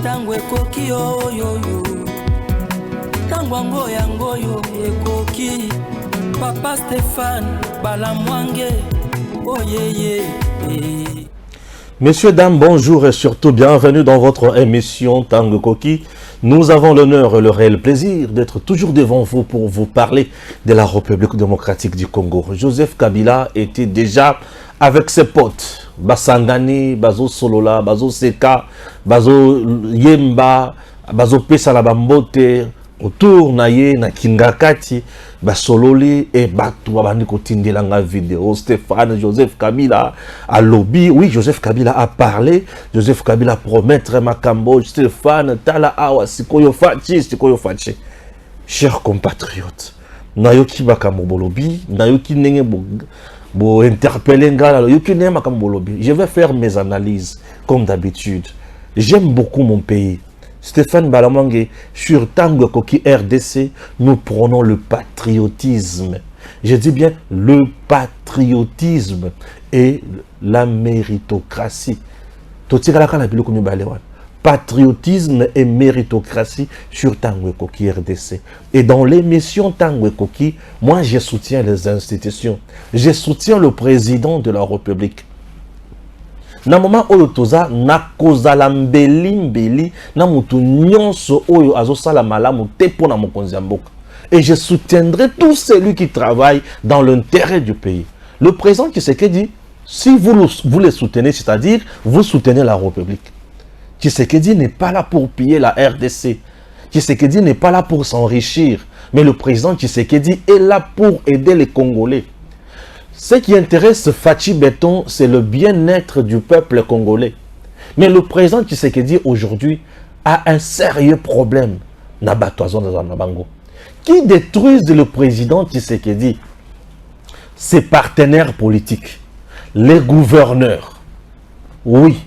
Tango ekoki oyoyo Tango ngoyo ekoki Papa Stéphane Balamwange Oyeye. Messieurs, dames, bonjour et surtout bienvenue dans votre émission Tango Koki. Nous avons l'honneur et le réel plaisir d'être toujours devant vous pour vous parler de la République démocratique du Congo. Joseph Kabila était déjà avec ses potes. Basangani, Bazo Solola, Bazo Seka, Bazo Yemba, Bazo Pesala Bambote, autour naye na Kingakati, Basololi et Batu Babani Kotinde langa vidéo. Stéphane, Joseph Kabila à lobby. Oui, Joseph Kabila a parlé. Joseph Kabila promet Makambo. Stéphane, Tala Awa, Sikoyo Fachi. Chers compatriotes, Nayoki Bakamo Bolobi, Nayoki Nenge Bo interpeller Ngala, Yoki Nenge Makambo Bolobi. Je vais faire mes analyses comme d'habitude. J'aime beaucoup mon pays. Stéphane Balamwange, sur Tango Koki RDC, nous prenons le patriotisme. Je dis bien le patriotisme et la méritocratie. Patriotisme et méritocratie sur Tango Koki RDC. Et dans l'émission Tango Koki, moi je soutiens les institutions. Je soutiens le président de la République. Na moment oyo toza na kozala mbeli na mutu nyonso oyo azosala malamu te pona mokonzi ya mboka. Et je soutiendrai tout celui qui travaille dans l'intérêt du pays. Le président Tshisekedi, si vous le soutenez, c'est-à-dire vous soutenez la République. Tshisekedi n'est pas là pour piller la RDC. Tshisekedi n'est pas là pour s'enrichir. Mais le président Tshisekedi est là pour aider les Congolais. Ce qui intéresse Fachi Béton, c'est le bien-être du peuple congolais. Mais le président Tshisekedi aujourd'hui a un sérieux problème. Qui détruisent le président Tshisekedi? Ses partenaires politiques, les gouverneurs. Oui.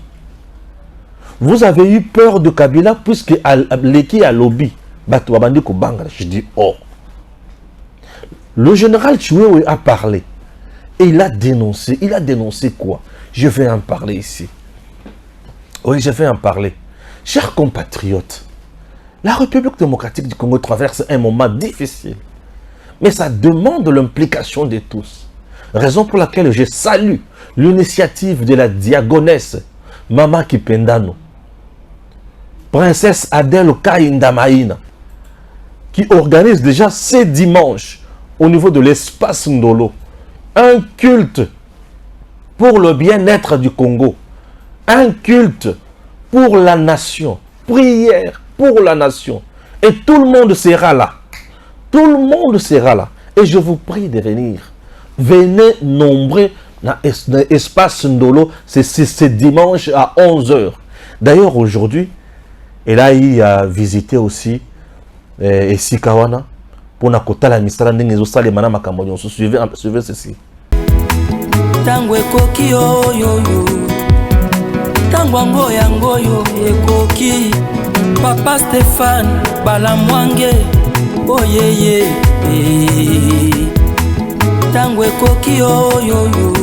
Vous avez eu peur de Kabila puisque l'équipe a lobby. Je dis oh. Le général Tchoué a parlé. Et il a dénoncé quoi? Je vais en parler ici. Oui, je vais en parler. Chers compatriotes, la République démocratique du Congo traverse un moment difficile. Mais ça demande l'implication de tous. Raison pour laquelle je salue l'initiative de la diagonesse Mama Kipendano, princesse Adèle Kaindamaïna, qui organise déjà ce dimanche au niveau de l'espace Ndolo un culte pour le bien-être du Congo, un culte pour la nation, prière pour la nation. Et tout le monde sera là. Tout le monde sera là. Et je vous prie de venir. Venez nombreux dans l'espace Ndolo, c'est dimanche à 11 h. D'ailleurs, aujourd'hui, elle a visité aussi Sikawana. Pour na kotala misala ndenge ezosala mana makambo nyonso. Suivez ceci. Tango ekoki oyoyo Tango ngoyo ekoki Papa Stéphane Balamwange Oyeye. Tango ekoki oyoyo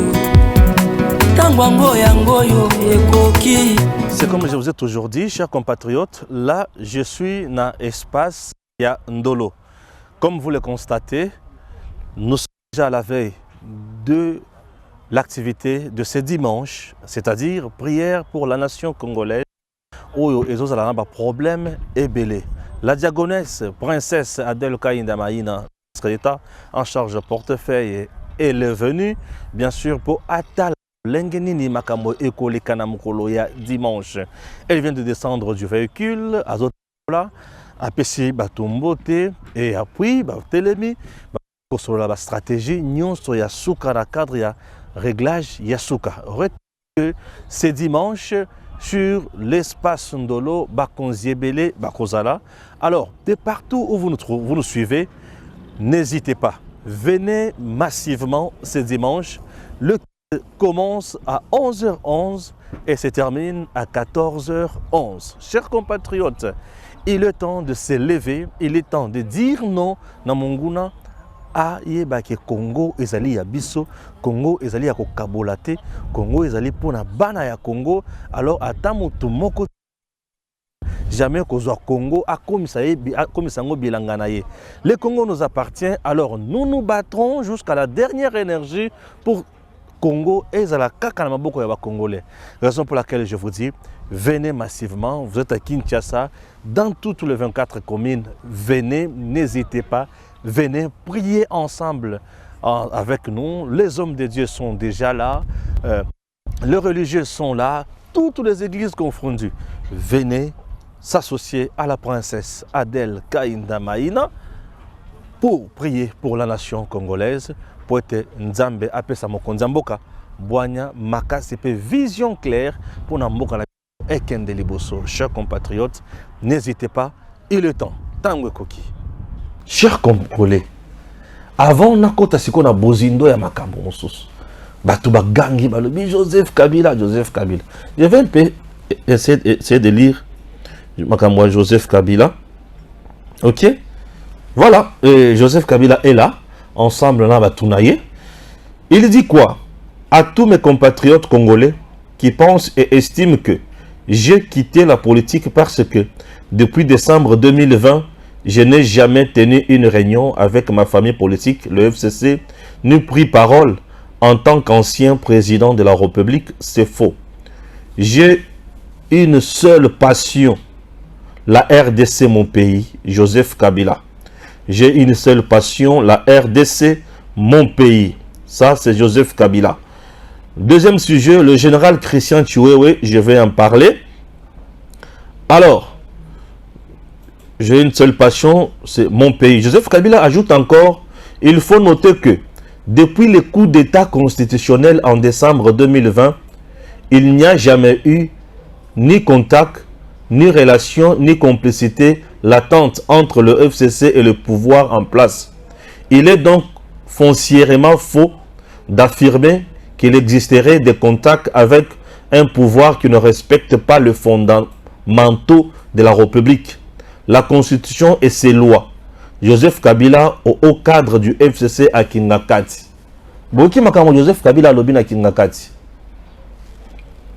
Tango ngoyo ekoki. C'est comme je vous ai toujours dit, chers compatriotes, là je suis dans l'espace ya Ndolo. Comme vous le constatez, nous sommes déjà à la veille de l'activité de ce dimanche, c'est-à-dire prière pour la nation congolaise, où il y a un problème et belé. La diagonesse, princesse Adèle Kaindamaïna, en charge de portefeuille, elle est venue, bien sûr, pour Atal Lengenini Makamo Ekole Kanamukoloya dimanche. Elle vient de descendre du véhicule, à Zotola. Apesi batumbote et après telemi sur la stratégie nyonso ya suka na cadre ya réglage ya suka. C'est dimanche sur l'espace Ndolo bakonziebele bakozala. Alors de partout où vous nous suivez, n'hésitez pas, venez massivement ce dimanche. Le commence à 11 h 11 et se termine à 14 h 11. Chers compatriotes, il est temps de se lever, il est temps de dire non na monguna a yebake Congo ezali ya biso, Congo ezali ya kokabolate, Congo ezali pona bana ya Congo. Alors ata moto moko jamais kozwa Congo akomisango bilanga na ye. Le Congo nous appartient, alors nous nous battrons jusqu'à la dernière énergie pour Congo et la kaka na maboko ya ba Congolais. Raison pour laquelle je vous dis, venez massivement, vous êtes à Kinshasa, dans toutes les 24 communes, venez, n'hésitez pas, venez prier ensemble avec nous. Les hommes de Dieu sont déjà là, les religieux sont là, toutes les églises confondues. Venez s'associer à la princesse Adèle Kainda Maïna pour prier pour la nation congolaise, pour être Nzambe apesa mokonzi mboka boanya makasi pe vision claire pour na mboka na ekende liboso. Chers compatriotes, n'hésitez pas, il est temps. Tango koki. Chers Congolais, avant nakota siko na bozindo ya makambo mosusu. Batu bagangi balobi Joseph Kabila. Je vais un peu essayer de lire makambo Joseph Kabila. OK? Voilà, Joseph Kabila est là, ensemble là batunaye. Il dit quoi? À tous mes compatriotes congolais qui pensent et estiment que j'ai quitté la politique parce que depuis décembre 2020, je n'ai jamais tenu une réunion avec ma famille politique, le FCC, ni pris parole en tant qu'ancien président de la République, c'est faux. J'ai une seule passion, la RDC, mon pays, Joseph Kabila. J'ai une seule passion, la RDC, mon pays. Ça, c'est Joseph Kabila. Deuxième sujet, le général Christian Chiwewe, je vais en parler. Alors, j'ai une seule passion, c'est mon pays. Joseph Kabila ajoute encore, il faut noter que depuis le coup d'État constitutionnel en décembre 2020, il n'y a jamais eu ni contact, ni relation, ni complicité latente entre le FCC et le pouvoir en place. Il est donc foncièrement faux d'affirmer qu'il existerait des contacts avec un pouvoir qui ne respecte pas les fondamentaux de la République, la Constitution et ses lois. Joseph Kabila au haut cadre du FCC à Kingakati. Boki makamo Joseph Kabila lobi na Kingakati.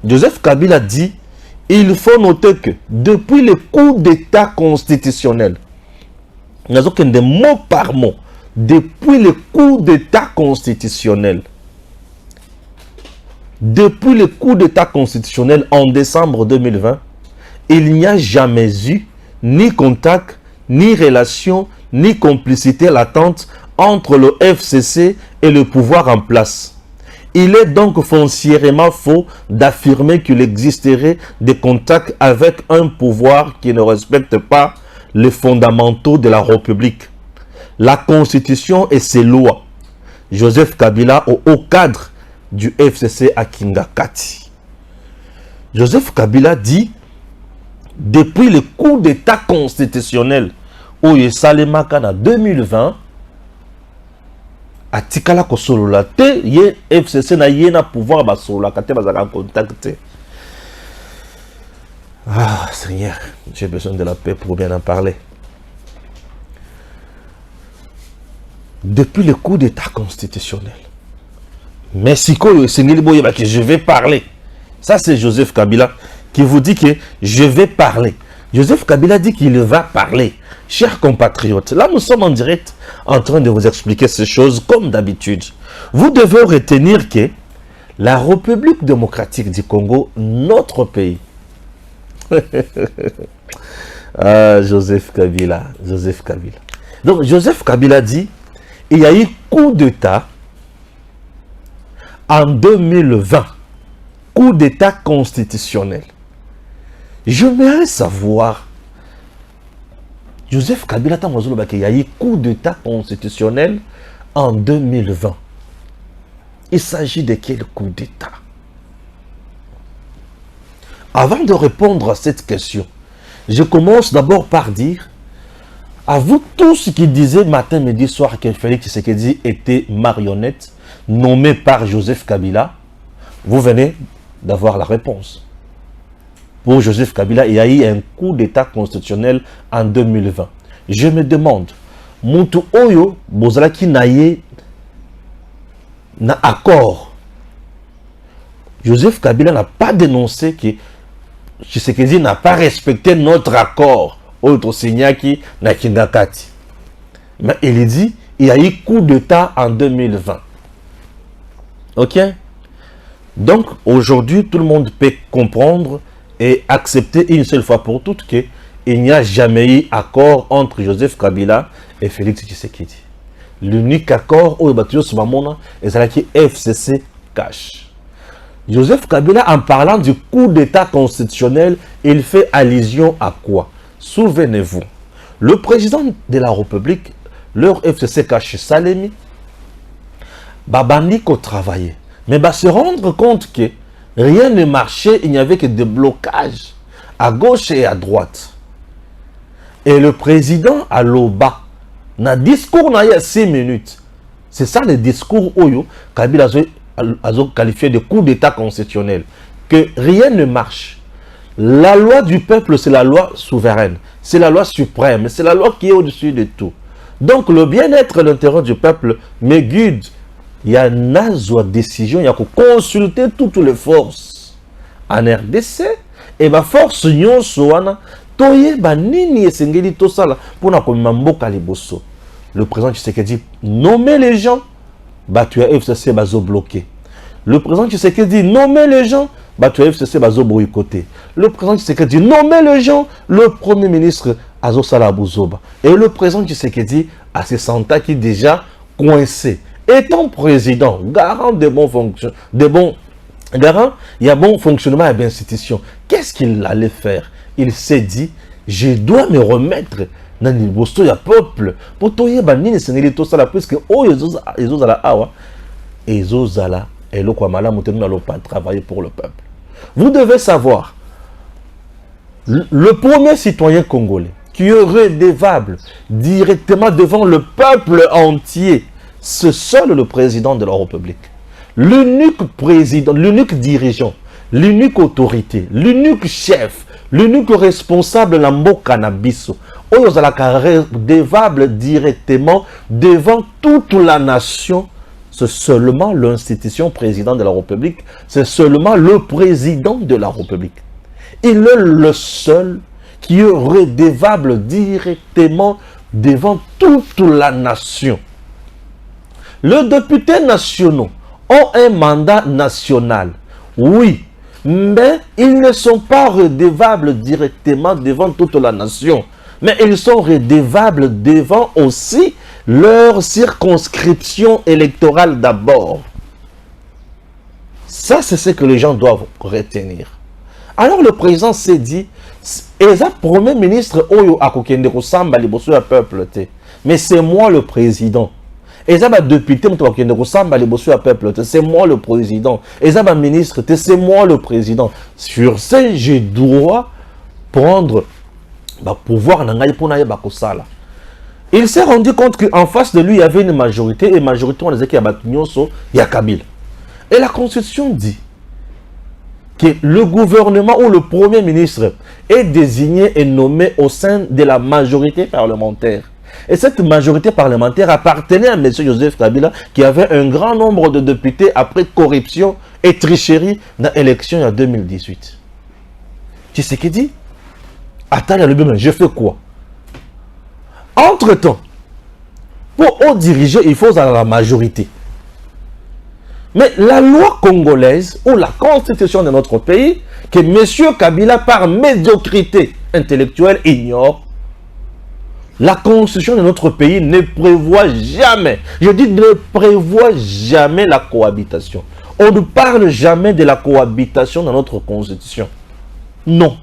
Joseph Kabila dit, il faut noter que depuis le coup d'État constitutionnel, nous avons des mots par mot, depuis le coup d'État constitutionnel, depuis le coup d'État constitutionnel en décembre 2020, il n'y a jamais eu ni contact, ni relation, ni complicité latente entre le FCC et le pouvoir en place. Il est donc foncièrement faux d'affirmer qu'il existerait des contacts avec un pouvoir qui ne respecte pas les fondamentaux de la République, la Constitution et ses lois. Joseph Kabila au haut cadre du FCC à Kingakati. Joseph Kabila dit, depuis le coup d'État constitutionnel où il salemaka en 2020, atikala ko solola te ye FCC na ye na pouvoir ba solola kate bazaka contacter. Ah Seigneur, j'ai besoin de la paix pour bien en parler. Depuis le coup d'État constitutionnel, mais si que je vais parler. Ça c'est Joseph Kabila qui vous dit que je vais parler. Joseph Kabila dit qu'il va parler. Chers compatriotes, là nous sommes en direct en train de vous expliquer ces choses comme d'habitude. Vous devez retenir que la République démocratique du Congo, notre pays. Ah, Joseph Kabila. Donc Joseph Kabila dit, il y a eu coup d'État en 2020. Coup d'État constitutionnel. J'aimerais savoir, Joseph Kabila, il y a eu coup d'État constitutionnel en 2020. Il s'agit de quel coup d'État? Avant de répondre à cette question, je commence d'abord par dire, à vous tous qui disaient matin, midi, soir que Félix Tshisekedi était marionnette, nommé par Joseph Kabila, vous venez d'avoir la réponse. Pour Joseph Kabila, il y a eu un coup d'État constitutionnel en 2020. Je me demande, Moutou Oyo, Bozalaki Naye, n'a accord. Joseph Kabila n'a pas dénoncé que Tshisekedi n'a pas respecté notre accord. Autre Signaki na Kingakati. Mais il dit, il y a eu coup d'État en 2020. Ok? Donc, aujourd'hui, tout le monde peut comprendre et accepter une seule fois pour toutes qu'il n'y a jamais eu accord entre Joseph Kabila et Félix Tshisekedi. L'unique accord où il c'est qui FCC cash. Joseph Kabila, en parlant du coup d'État constitutionnel, il fait allusion à quoi? Souvenez-vous, le président de la République, leur FCC cash Salemi, Babandiko travaillait. Mais se rendre compte que rien ne marchait, il n'y avait que des blocages à gauche et à droite. Et le président à l'Oba, dans le discours, il y a 6 minutes. C'est ça le discours où Kabila a qualifié de coup d'État constitutionnel. Que rien ne marche. La loi du peuple, c'est la loi souveraine. C'est la loi suprême. C'est la loi qui est au-dessus de tout. Donc le bien-être et l'intérêt du peuple me guide. Il y a une décision, il y a que consulter toutes les forces en RDC et ma force nyon soana toye ba nini esengeli to sala pour na komima mboka liboso. Le président Tshisekedi nommer les gens, bah tu as FCC bazo bloqué. Le président Tshisekedi nommer les gens, bah tu as FCC bazo boycotté. Le président Tshisekedi nommer les gens, le premier ministre Azo Sala Bouzoba. Et le président Tshisekedi a ses sentas qui déjà coincé. Étant président, garant des bons fonctionnements, garant, il y a bon fonctionnement à l'institution. Qu'est-ce qu'il allait faire? Il s'est dit, je dois me remettre dans le bosto du peuple. Pour tout y banni c'est tout ça là puisque oh ils ala awa et ala et le quoi malade maintenant n'allons pas travailler pour le peuple. Vous devez savoir, le premier citoyen congolais qui est redevable directement devant le peuple entier, c'est seul le président de la République. L'unique président, l'unique dirigeant, l'unique autorité, l'unique chef, l'unique responsable de la Mboka-Nabiso, aux redevable directement devant toute la nation, c'est seulement l'institution président de la République, c'est seulement le président de la République. Il est le seul qui est redevable directement devant toute la nation. Les députés nationaux ont un mandat national, oui, mais ils ne sont pas redevables directement devant toute la nation, mais ils sont redevables devant aussi leur circonscription électorale d'abord. Ça, c'est ce que les gens doivent retenir. Alors le président s'est dit, et ça, premier ministre, mais c'est moi le président. Et ça, député, c'est moi le président. Et ça, ministre, c'est moi le président. Sur ce, je dois prendre pouvoir. Il s'est rendu compte qu'en face de lui, il y avait une majorité. Et majorité, on disait qu'il y a Kabila. Et la Constitution dit que le gouvernement ou le premier ministre est désigné et nommé au sein de la majorité parlementaire. Et cette majorité parlementaire appartenait à M. Joseph Kabila qui avait un grand nombre de députés après corruption et tricherie dans l'élection en 2018. Tu sais ce qu'il dit? Attends, je fais quoi? Entre-temps, pour diriger, il faut avoir la majorité. Mais la loi congolaise ou la constitution de notre pays, que M. Kabila par médiocrité intellectuelle ignore, la constitution de notre pays ne prévoit jamais, je dis ne prévoit jamais la cohabitation. On ne parle jamais de la cohabitation dans notre constitution. Non.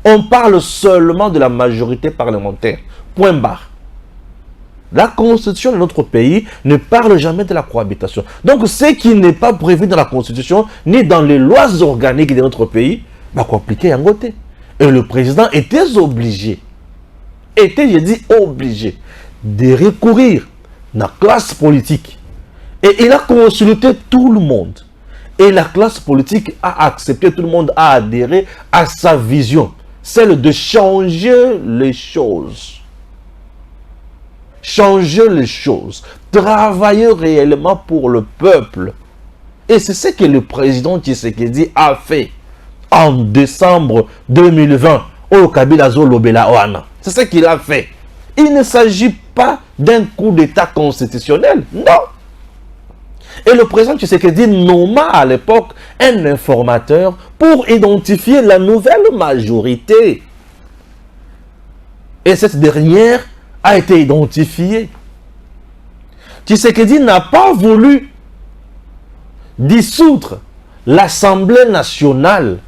On parle seulement de la majorité parlementaire. Point barre. La constitution de notre pays ne parle jamais de la cohabitation. Donc, ce qui n'est pas prévu dans la constitution, ni dans les lois organiques de notre pays, va compliquer en côté. Et le président était obligé, je dis obligé, de recourir à la classe politique. Et il a consulté tout le monde. Et la classe politique a accepté, tout le monde a adhéré à sa vision. Celle de changer les choses. Changer les choses, travailler réellement pour le peuple. Et c'est ce que le président Tshisekedi a fait. en décembre 2020 au Kabila Zolobela Oana. C'est ce qu'il a fait. Il ne s'agit pas d'un coup d'état constitutionnel, non. Et le président Tshisekedi nomma à l'époque un informateur pour identifier la nouvelle majorité. Et cette dernière a été identifiée. Tshisekedi n'a pas voulu dissoudre l'Assemblée nationale,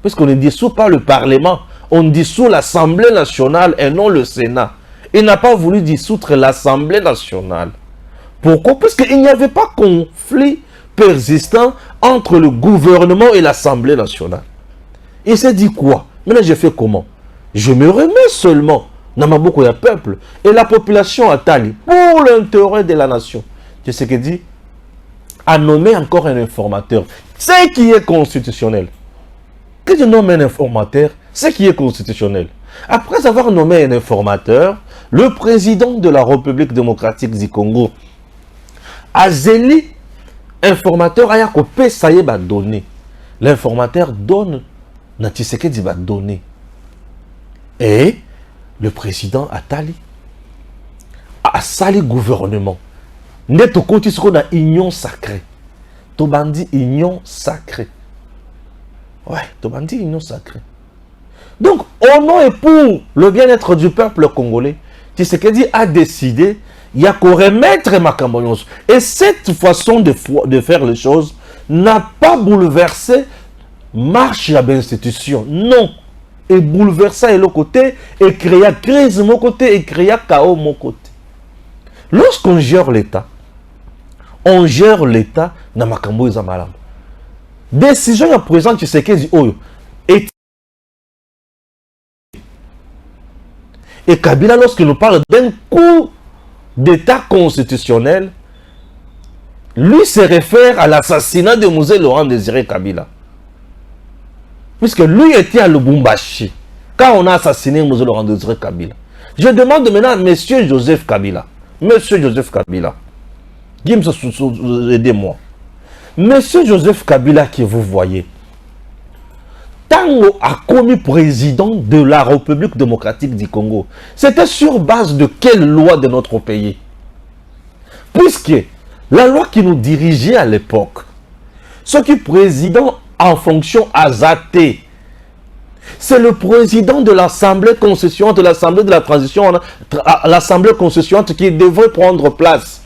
puisqu'on ne dissout pas le Parlement, on dissout l'Assemblée nationale et non le Sénat. Il n'a pas voulu dissoudre l'Assemblée nationale. Pourquoi? Parce qu'il n'y avait pas conflit persistant entre le gouvernement et l'Assemblée nationale. Il s'est dit quoi? Maintenant, je fais comment? Je me remets seulement dans ma boucle de peuple et la population à Tali pour l'intérêt de la nation. C'est ce qu'il dit. A nommé encore un informateur. Ce qui est constitutionnel. Que je nomme un informateur, ce qui est constitutionnel. Après avoir nommé un informateur, le président de la République démocratique du Congo, Azeli, informateur, a coupé ça y est, donné. L'informateur donne, Tshisekedi va donner. Et le président Atali a sali gouvernement. Net au côté sur la union sacrée. Tobandi union sacrée. Ouais, Tobandi union sacrée. Donc, au nom et pour le bien-être du peuple congolais, Tshisekedi a décidé, il y a qu'à remettre Makambo. Et cette façon de faire les choses n'a pas bouleversé marche à l'institution. Non. Et bouleversé de l'autre côté, et créa crise de mon côté, et créa chaos de mon côté. Lorsqu'on gère l'État, on gère l'État dans Makambo et Zamalam. Décision à présent, tu sais qu'est-ce que et Kabila, lorsqu'il nous parle d'un coup d'État constitutionnel, lui se réfère à l'assassinat de Mosé Laurent Désiré Kabila. Puisque lui était à Lubumbashi quand on a assassiné Mosé Laurent Désiré Kabila. Je demande maintenant à M. Joseph Kabila. Monsieur Joseph Kabila. Aidez-moi. Monsieur Joseph Kabila que vous voyez, Tango a commis président de la République démocratique du Congo. C'était sur base de quelle loi de notre pays? Puisque la loi qui nous dirigeait à l'époque, ce qui est président en fonction Azaté, c'est le président de l'Assemblée constituante, de l'Assemblée de la transition, l'Assemblée constituante qui devrait prendre place.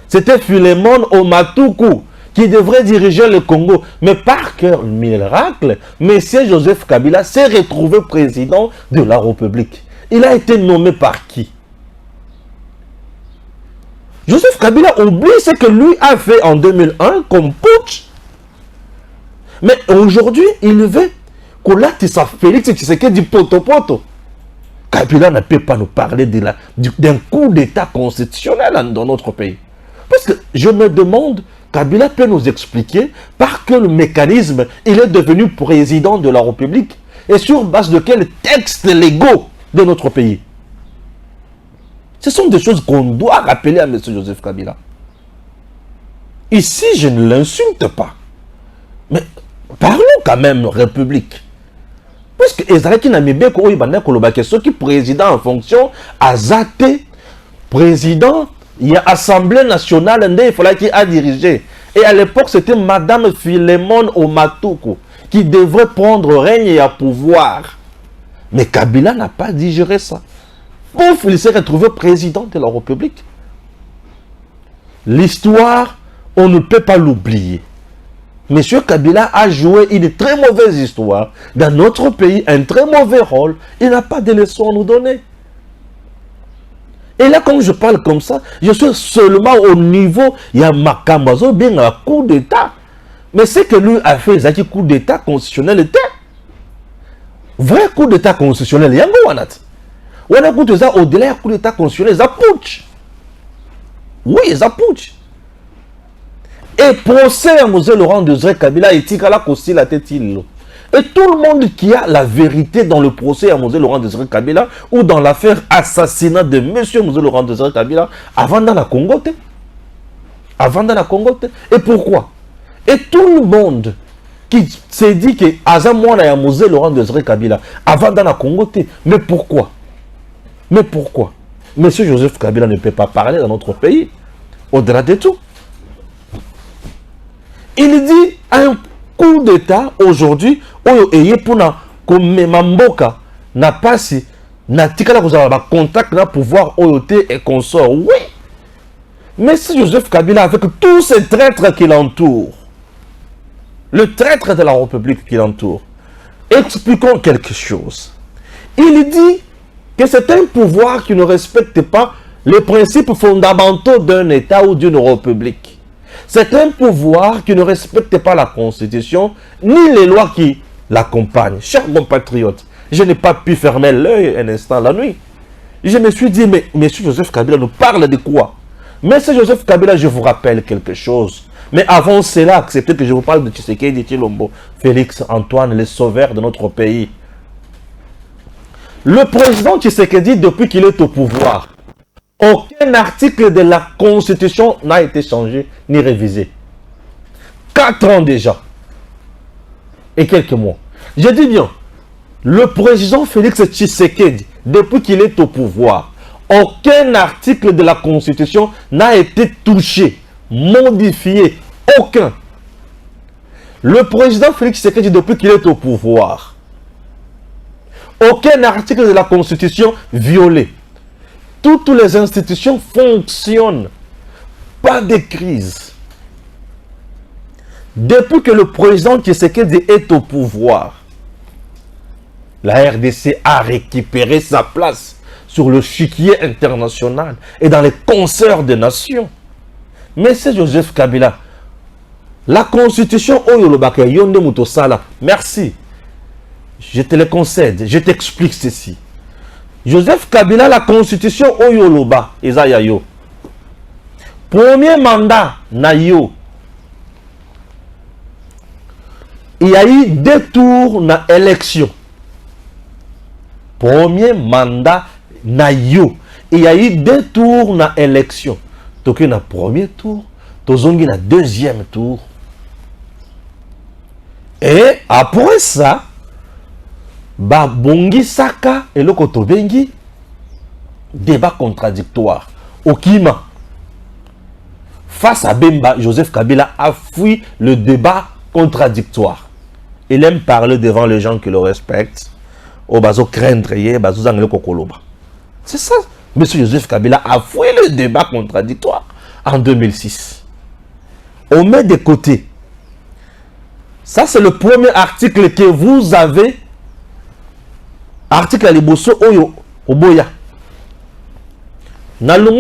C'était Philemon Omatuku qui devrait diriger le Congo. Mais par cœur miracle, M. Joseph Kabila s'est retrouvé président de la République. Il a été nommé par qui? Joseph Kabila oublie ce que lui a fait en 2001 comme putsch. Mais aujourd'hui, il veut qu'on a Félix Tshisekedi poto-poto. Kabila ne peut pas nous parler d'un coup d'état constitutionnel dans notre pays. Parce que je me demande, Kabila peut nous expliquer par quel mécanisme il est devenu président de la République et sur base de quels textes légaux de notre pays. Ce sont des choses qu'on doit rappeler à M. Joseph Kabila. Ici, je ne l'insulte pas. Mais parlons quand même République. Puisque Ezraki Namibé, ce qui est président en fonction, Azaté, président, il y a Assemblée nationale, il fallait qu'il a dirigé. Et à l'époque, c'était Madame Philemon Omatuku qui devrait prendre règne et à pouvoir. Mais Kabila n'a pas digéré ça. Pouf, il s'est retrouvé président de la République. L'histoire, on ne peut pas l'oublier. Monsieur Kabila a joué une très mauvaise histoire dans notre pays, un très mauvais rôle. Il n'a pas de leçons à nous donner. Et là, quand je parle comme ça, je suis seulement au niveau, il y a Makambazo, bien un coup d'État. Mais ce que lui a fait, c'est un coup d'État constitutionnel était. Vrai coup d'État constitutionnel, il y a un wanat. On a coup ça au-delà du coup d'État constitutionnel, ça putsch. Oui, ça putsch. Et procès à Mosé Laurent Désiré Kabila et Tikala Kosi la tête. Et tout le monde qui a la vérité dans le procès à Mosé Laurent Désiré Kabila ou dans l'affaire assassinat de M. Mosé Laurent Désiré Kabila avant dans la Congote. Avant dans la Congote. Et pourquoi? Et tout le monde qui s'est dit que Azamouana et Mosé Laurent Désiré Kabila avant dans la Congo. Mais pourquoi? Mais pourquoi? Monsieur Joseph Kabila ne peut pas parler dans notre pays. Au-delà de tout. Il dit un coup d'État aujourd'hui, oyo pour comme Mamboka n'a pas si n'a tika vous avez contact là pouvoir oyoté et consort. Oui. Mais si Joseph Kabila avec tous ces traîtres qui l'entourent, le traître de la République qui l'entoure, expliquons quelque chose. Il dit que c'est un pouvoir qui ne respecte pas les principes fondamentaux d'un État ou d'une République. C'est un pouvoir qui ne respecte pas la Constitution ni les lois qui l'accompagnent. Chers compatriotes, je n'ai pas pu fermer l'œil un instant la nuit. Je me suis dit, mais M. Joseph Kabila nous parle de quoi? M. Joseph Kabila, je vous rappelle quelque chose. Mais avant cela, acceptez que je vous parle de Tshisekedi Tshilombo, Félix Antoine, le sauveur de notre pays. Le président Tshisekedi, depuis qu'il est au pouvoir, aucun article de la Constitution n'a été changé ni révisé. 4 ans déjà. Et quelques mois. Je dis bien, le président Félix Tshisekedi, depuis qu'il est au pouvoir, aucun article de la Constitution n'a été touché, modifié, aucun. Le président Félix Tshisekedi, depuis qu'il est au pouvoir, aucun article de la Constitution violé. Toutes les institutions fonctionnent. Pas de crise. Depuis que le président Tshisekedi est au pouvoir, la RDC a récupéré sa place sur le chiquier international et dans les concerts des nations. Mais c'est Joseph Kabila. La constitution Oyolobaka Yonde Mutosala. Merci. Je te le concède. Je t'explique ceci. Joseph Kabila, la constitution Oyoloba, Ezayayo. Premier mandat, Nayo. Il y a eu 2 tours na élection. Premier mandat, Nayo. Il y a eu 2 tours na élection. Donc, il y a un premier tour. Tozongi na deuxième tour. Et après ça, ba bongi saka et le kotobengi débat contradictoire. Okima. Face à Bemba, Joseph Kabila a fui le débat contradictoire. Il aime parler devant les gens qui le respectent. Au bazo craindre, bazo zangele kokoloba. C'est ça. Monsieur Joseph Kabila a fui le débat contradictoire en 2006. On met de côté. Ça, c'est le premier article que vous avez. Article à Liboso Oyo Oboya. Dans le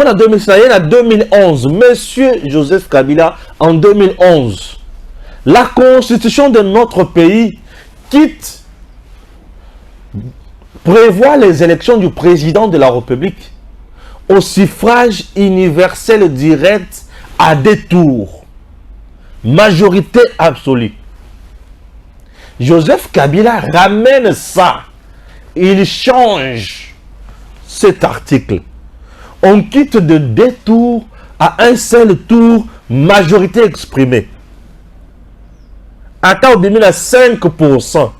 2011, Monsieur Joseph Kabila, en 2011, la constitution de notre pays prévoit les élections du président de la République au suffrage universel direct à 2 tours. Majorité absolue. Joseph Kabila ramène ça. Il change cet article. On quitte de 2 tours à un seul tour, majorité exprimée. Attends, au début, à 5%.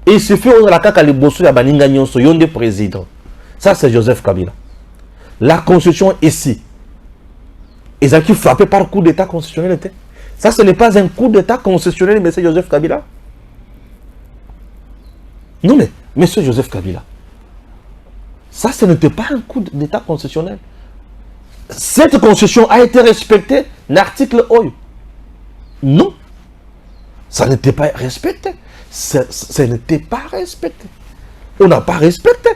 Il suffit de la caca les bossous à Baninga Nyonso, Yonde président. Ça, c'est Joseph Kabila. La constitution ici. Ils ont été frappés par coup d'état constitutionnel. Ça, ce n'est pas un coup d'état constitutionnel, mais c'est Joseph Kabila. Non, mais, monsieur Joseph Kabila, ça, ce n'était pas un coup d'état constitutionnel. Cette constitution a été respectée, l'article OI. Non, ça n'était pas respecté. Ça n'était pas respecté. On n'a pas respecté.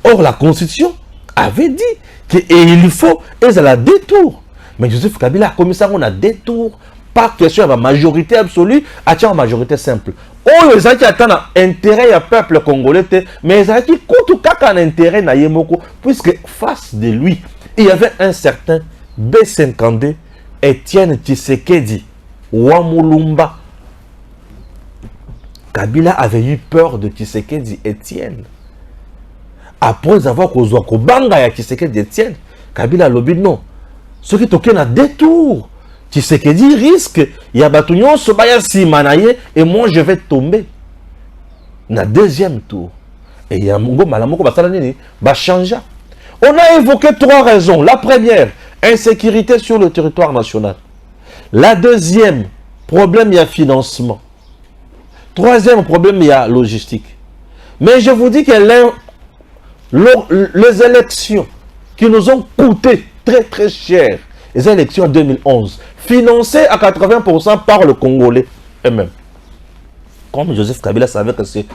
Or, la constitution avait dit qu'il faut, et ça la détour. Mais Joseph Kabila a commis ça, on a détour. Pas question de la majorité absolue, à la majorité simple. Oh, les gens qui attendent intérêt au peuple congolais, mais les gens qui coûtent un intérêt na Yemoko, puisque face de lui, il y avait un certain B52, Étienne Tshisekedi, Wamulumba. Kabila avait eu peur de Tshisekedi Étienne. Après avoir causé Kobanga ya Tshisekedi Étienne, Kabila a lobby non. Ce qui toquait à 2 tours. Tshisekedi risque, il y a Batunion, Sobaya Simanaye, et moi je vais tomber. Na deuxième tour. Et il y a Mungo Malamoko Basalanini, Bachanja. On a évoqué 3 raisons. La première, insécurité sur le territoire national. La deuxième, problème, il y a financement. Troisième problème, il y a logistique. Mais je vous dis que les élections qui nous ont coûté très très cher, les élections en 2011, financées à 80% par le Congolais eux-mêmes. Comme Joseph Kabila savait que c'est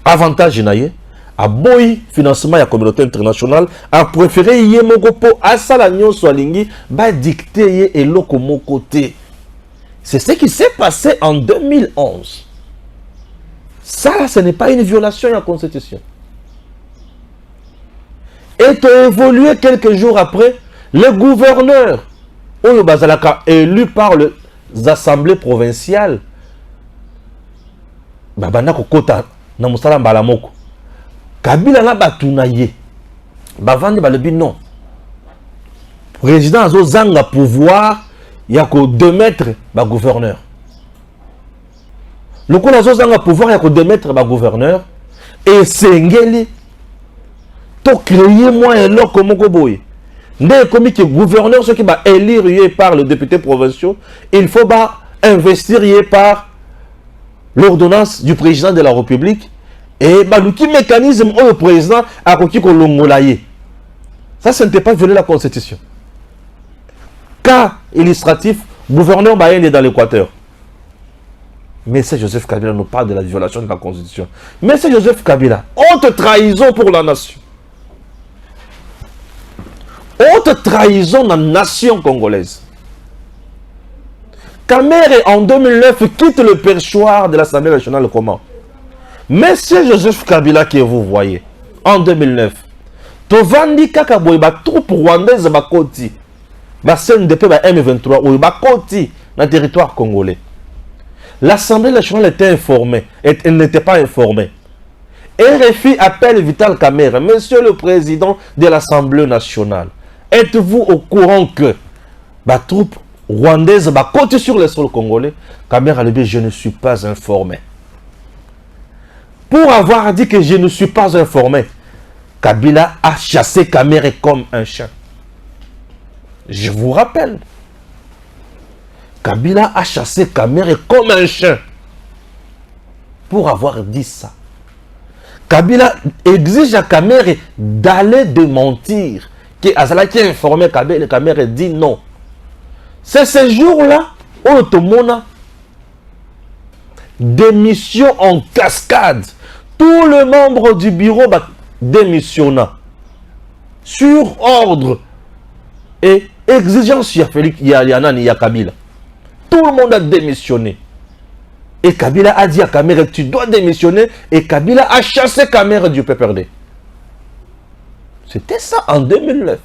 avantage naïe, à boy financement de la communauté internationale, a préféré Yemogopo à Salanyo Swalingi, ba dicter et lokomo côté. C'est ce qui s'est passé en 2011. Ça, ce n'est pas une violation de la Constitution. Et tu as évolué quelques jours après, le gouverneur, Oyo Bazalaka, élu par les assemblées provinciales, Babana Kokota, Namusala Mbalamoko, Kabila na Batunaye, Bavandi Balebi non. Président Azo Zanga pouvoir, il y a que démettre le gouverneur. Le coup Azo Zanga pouvoir, il y a que démettre le gouverneur, et c'est Ngeli. To créer moi un lot comme Goboy. Dès que le gouverneur, ce qui va élire par le député provincial, il faut investir par l'ordonnance du président de la République. Et le mécanisme où le président a requis qu'on l'ongolaye. Ça, ce n'était pas violer la Constitution. Cas illustratif, gouverneur Bayen est dans l'Équateur. Mais c'est Joseph Kabila nous parle de la violation de la Constitution. Mais c'est Joseph Kabila. Honte trahison pour la nation. Haute trahison dans la nation congolaise. Kamere en 2009 quitte le perchoir de l'Assemblée nationale comment? Mais c'est Joseph Kabila que vous voyez en 2009. Tovandi Kakaboy, ba troupe rwandaise ba koti. Ba CNDP ba M23 ou ba koti dans le territoire congolais. L'Assemblée nationale était informée, elle n'était pas informée. RFI appelle Vital Kamerhe, monsieur le président de l'Assemblée nationale. Êtes-vous au courant que la troupe rwandaise va côté sur le sol congolais? Kamerhe a dit, je ne suis pas informé. Pour avoir dit que je ne suis pas informé, Kabila a chassé Kamerhe comme un chien. Je vous rappelle. Kabila a chassé Kamerhe comme un chien. Pour avoir dit ça. Kabila exige à Kamerhe d'aller démentir. Azala qui a informé Kamerhe dit non. C'est ce jour-là où Otomona démission en cascade. Tous les membres du bureau démissionnent sur ordre et exigence. Il y a Kabila. Tout le monde a démissionné. Et Kabila a dit à Kamerhe, tu dois démissionner. Et Kabila a chassé Kamerhe du PPRD. C'était ça en 2009.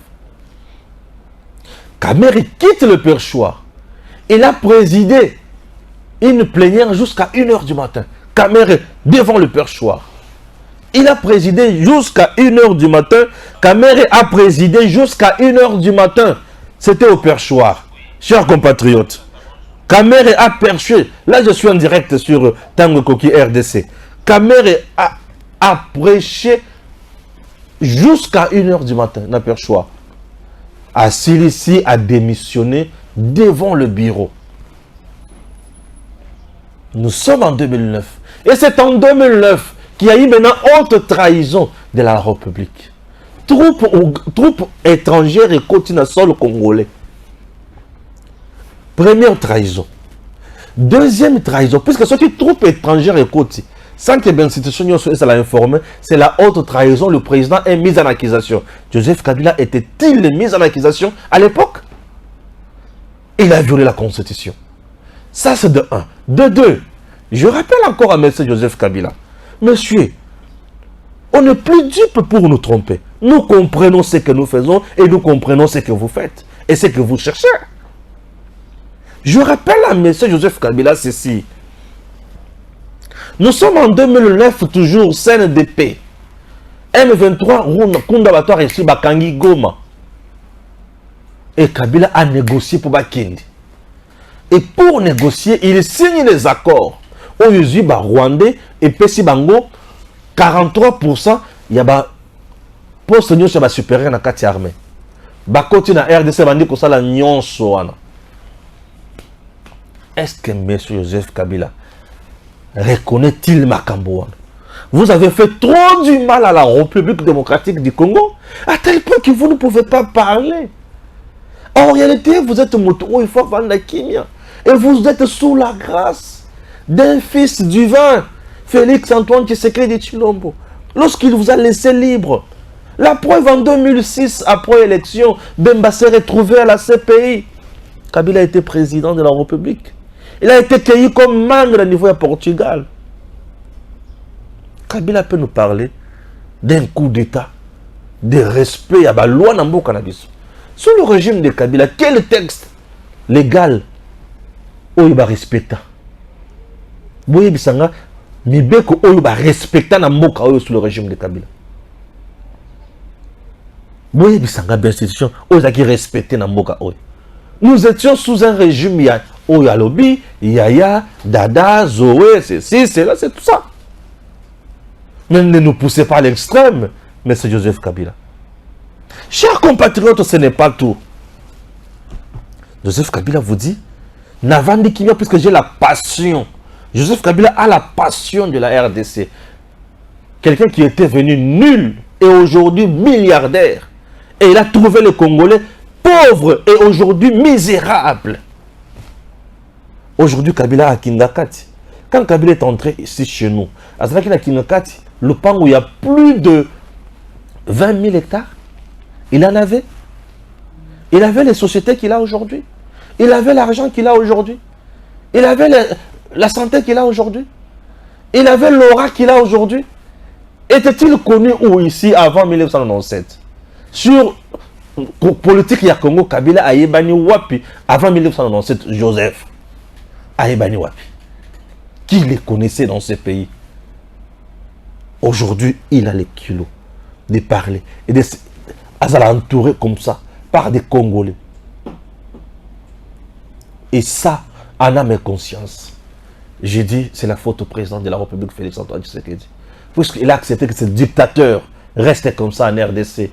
Kamerhe quitte le perchoir. Il a présidé une plénière jusqu'à 1h du matin. Kamerhe devant le perchoir. Il a présidé jusqu'à 1h du matin. Kamerhe a présidé jusqu'à 1h du matin. C'était au perchoir. Chers compatriotes, Kamerhe a perché. Là, je suis en direct sur Tango Koki RDC. Kamerhe a prêché jusqu'à 1h du matin, n'a pas le choix. Assilisi a démissionné devant le bureau. Nous sommes en 2009. Et c'est en 2009 qu'il y a eu maintenant haute trahison de la République. Troupes étrangères et continuent sur le Congolais. Première trahison. Deuxième trahison, puisque ce qui troupes étrangères et côté. Sans que l'institution soit informée, c'est la haute trahison. Le président est mis en accusation. Joseph Kabila était-il mis en accusation à l'époque? Il a violé la Constitution. Ça, c'est de 1. De 2, je rappelle encore à M. Joseph Kabila. Monsieur, on n'est plus dupe pour nous tromper. Nous comprenons ce que nous faisons et nous comprenons ce que vous faites et ce que vous cherchez. Je rappelle à M. Joseph Kabila ceci. Nous sommes en 2009, toujours CNDP. M23, Kunda Batoire ici, Bakangi Goma. Et Kabila a négocié pour Bakindi. Et pour négocier, il signe les accords. Au Yuzi, Rwandais et Pessi Bango, 43%, il y a poste nous sur supérieur dans la armée. Bakoti na RDC bandi ko sala nyonso wana. Est-ce que M. Joseph Kabila reconnaît-il Makambo? Vous avez fait trop du mal à la République démocratique du Congo, à tel point que vous ne pouvez pas parler. En réalité, vous êtes moto, il faut vendre la kimia. Et vous êtes sous la grâce d'un fils du vin, Félix Antoine Tshisekedi de Tshilombo. Lorsqu'il vous a laissé libre. La preuve en 2006, après l'élection, Bemba s'est retrouvé à la CPI. Kabila a été président de la République. Il a été cueilli comme membre au niveau de Portugal. Kabila peut nous parler d'un coup d'État, de respect à la loi Nambo Cannabis. Sous le régime de Kabila, quel texte légal Oyoba respecta? Boye Bisanga, Mibeko Oyoba respecta Nambo Kaoyo sous le régime de Kabila. Boye Bisanga, institution, Oyoba qui respectait Nambo Kaoyo. Nous étions sous un régime, Oyalobi, Yaya, Dada, Zoé, c'est là, c'est tout ça. Mais ne nous poussez pas à l'extrême, M. Joseph Kabila. Chers compatriotes, ce n'est pas tout. Joseph Kabila vous dit, Navandi Kimia, puisque j'ai la passion. Joseph Kabila a la passion de la RDC. Quelqu'un qui était venu nul et aujourd'hui milliardaire. Et il a trouvé le Congolais pauvre et aujourd'hui misérable. Aujourd'hui, Kabila a Kindakati. Quand Kabila est entré ici chez nous, à Kindakati, le pan où il y a plus de 20 000 hectares, il en avait. Il avait les sociétés qu'il a aujourd'hui. Il avait l'argent qu'il a aujourd'hui. Il avait la santé qu'il a aujourd'hui. Il avait l'aura qu'il a aujourd'hui. Était-il connu où ici avant 1997? Sur politique ya Congo, Kabila a yebani wapi avant 1997, Joseph a yebani wapi. Qui les connaissait dans ce pays? Aujourd'hui, il a les kilos de parler et de entouré comme ça par des Congolais. Et ça, en âme et conscience, j'ai dit, c'est la faute au président de la République, Félix Antoine Tshisekedi. Puisqu'il a accepté que ce dictateur reste comme ça en RDC.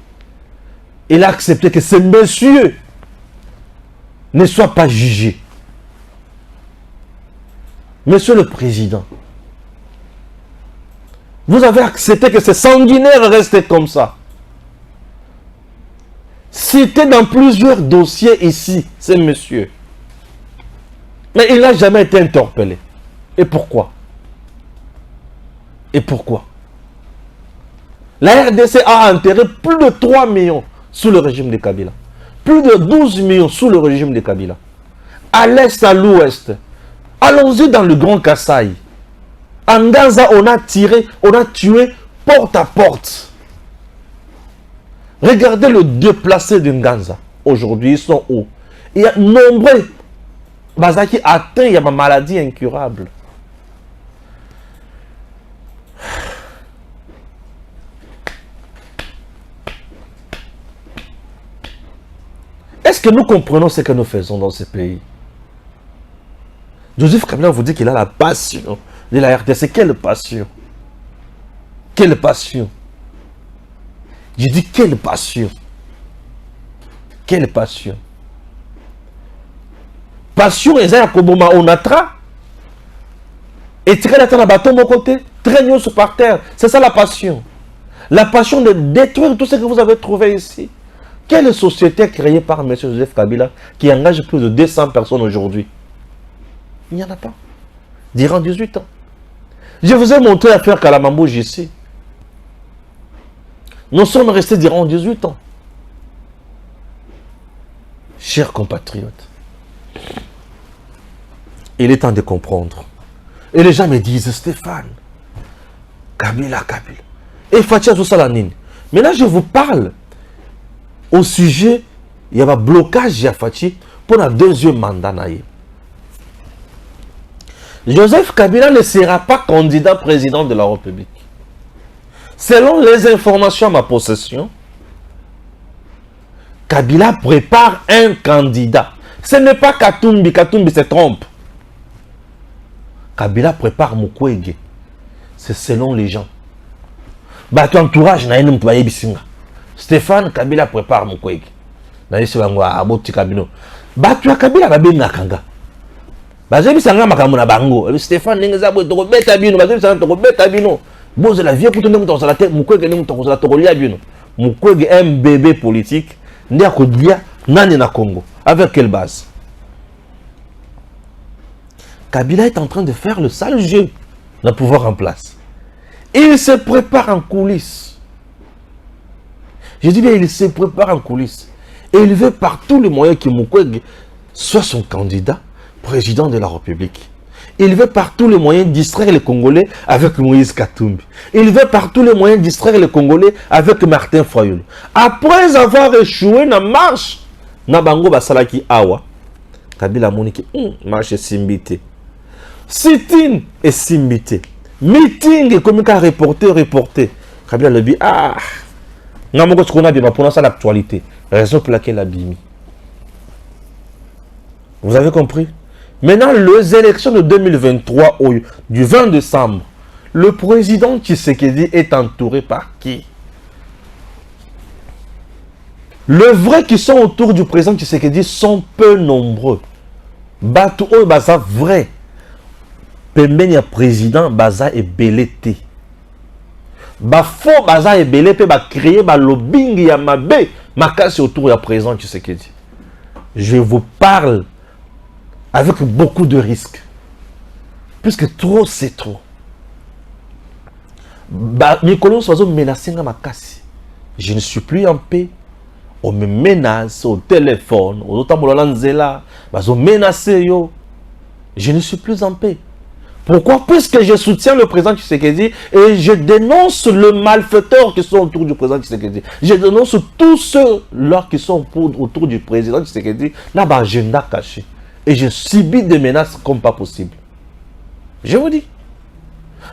Il a accepté que ce monsieur ne soit pas jugé. Monsieur le Président, vous avez accepté que ce sanguinaire reste comme ça. Cité dans plusieurs dossiers ici, ce monsieur. Mais il n'a jamais été interpellé. Et pourquoi? Et pourquoi? La RDC a enterré plus de 3 millions sous le régime de Kabila. Plus de 12 millions sous le régime de Kabila. À l'est, à l'ouest. Allons-y dans le Grand Kasaï. En Gaza, on a tiré, on a tué porte à porte. Regardez le déplacé de Gaza. Aujourd'hui, ils sont où? Il y a nombreux Bazaki atteints, il y a ma maladie incurable. Est-ce que nous comprenons ce que nous faisons dans ce pays? Joseph Kabila vous dit qu'il a la passion de la RDC. Quelle passion? Quelle passion? J'ai dit quelle passion? Quelle passion? Passion, et ça, on a tra. Et tirer la terre à bateau, mon côté, traîner sur par terre. C'est ça la passion. La passion de détruire tout ce que vous avez trouvé ici. Quelle société créée par M. Joseph Kabila qui engage plus de 200 personnes aujourd'hui? Il n'y en a pas. Durant 18 ans. Je vous ai montré l'affaire Kalamambouj ici. Nous sommes restés durant 18 ans. Chers compatriotes, il est temps de comprendre. Et les gens me disent, Stéphane, Kabila. Et Fatia Zoussalanine. Maintenant, je vous parle au sujet, il y a un blocage de Fatia pour le deuxième mandat. Joseph Kabila ne sera pas candidat président de la République. Selon les informations à ma possession, Kabila prépare un candidat. Ce n'est pas Katumbi. Katumbi se trompe. Kabila prépare Mukwege. C'est selon les gens. Bah, ton entourage n'a pas de bisinga. Stéphane Kabila prépare Mukwege. N'a pas de aboti Kabino. Bah, tu as Kabila ba benga kanga. Bah, j'ai bisanga makamuna bango. Stéphane n'engazabo to beta bino. Bah, j'ai bisanga to beta bino. Bon, c'est la vie pour tout le monde dans la tête. Mukwege n'est pas dans la bino. Mukwege est un bébé politique. N'est pas dia nani na Congo. Avec quelle base? Kabila est en train de faire le sale jeu. Le pouvoir en place. Il se prépare en coulisses. Je dis bien, il se prépare en coulisses. Et il veut par tous les moyens que Mukwege soit son candidat président de la République. Il veut par tous les moyens distraire les Congolais avec Moïse Katumbi. Il veut par tous les moyens distraire les Congolais avec Martin Fayulu. Après avoir échoué dans la marche, Nabango Basalaki Awa, Kabila Moniki, marche simbité. Sit-in et simbité. Meeting et comme un reporter. Kabila le dit, n'a pas ce qu'on a bien pour ça l'actualité. Raison pour laquelle a bimi. Vous avez compris? Maintenant, les élections de 2023, du 20 décembre, le président Tshisekedi est entouré par qui? Les vrais qui sont autour du président Tshisekedi sont peu nombreux. Batou Oyo Baza vrai. Pembeni président Baza et Belete. Faux Baza et Belete ba créer ba lobbying ya mabe makasi autour du président Tshisekedi. Je vous parle avec beaucoup de risques. Puisque trop, c'est trop. Nicolas Soazo menacé ma makasi. Je ne suis plus en paix. On me menace au téléphone. Je ne suis plus en paix. Pourquoi? Puisque je soutiens le président Tshisekedi et je dénonce le malfaiteur qui sont autour du président Tshisekedi. Je dénonce tous ceux-là qui sont autour du président Tshisekedi. Là, je n'ai caché. Et je subis des menaces comme pas possible. Je vous dis.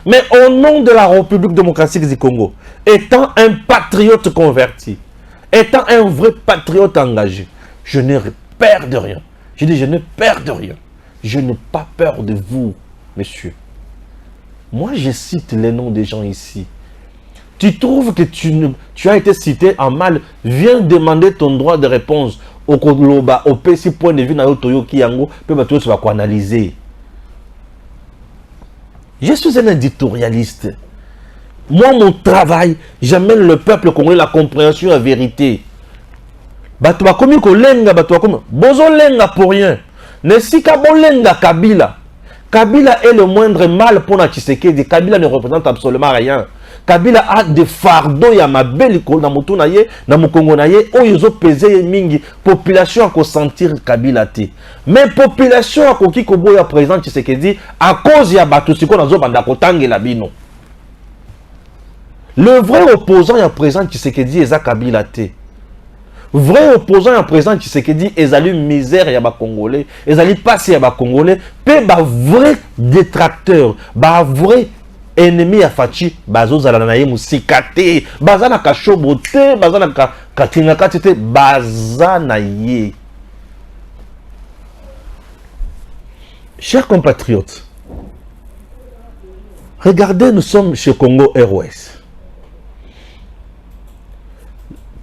Mais au nom de la République démocratique du Congo, étant un patriote converti, étant un vrai patriote engagé, je n'ai peur de rien. Je dis, je n'ai peur de rien. Je n'ai pas peur de vous, monsieur. Moi, je cite les noms des gens ici. Tu trouves que tu as été cité en mal, viens demander ton droit de réponse au Koloba, au PC point de vue na Toyo Kiyango, peut analyser. Je suis un éditorialiste. Moi, mon travail, j'amène le peuple congolais la compréhension à la vérité. Batwa komi ko lenga, batwa komi. Bozo lenga pour rien. Ne sika bo lenga Kabila. Kabila est le moindre mal pour la Tshisekedi. Kabila ne représente absolument rien. Kabila a des fardeaux ya mabeli ko na mutu na ye na mukongo na ye o yozo peser mingi population ko sentir Kabila te. Mais population a koki ko boya président Tshisekedi à cause ya batu siko na zo banda ko tangela bino. Le vrai opposant ya président Tshisekedi eza Kabila te. Vrai opposant ya président Tshisekedi ezali misère ya ba congolais, ezali passé ya ba congolais, pe ba vrai détracteur, ba vrai ennemi ya Fachi bazo zala na ye musika te, baza na kashobo te, baza na katinga kati te, baza na ye. Chers compatriotes, regardez, nous sommes chez Congo Airways.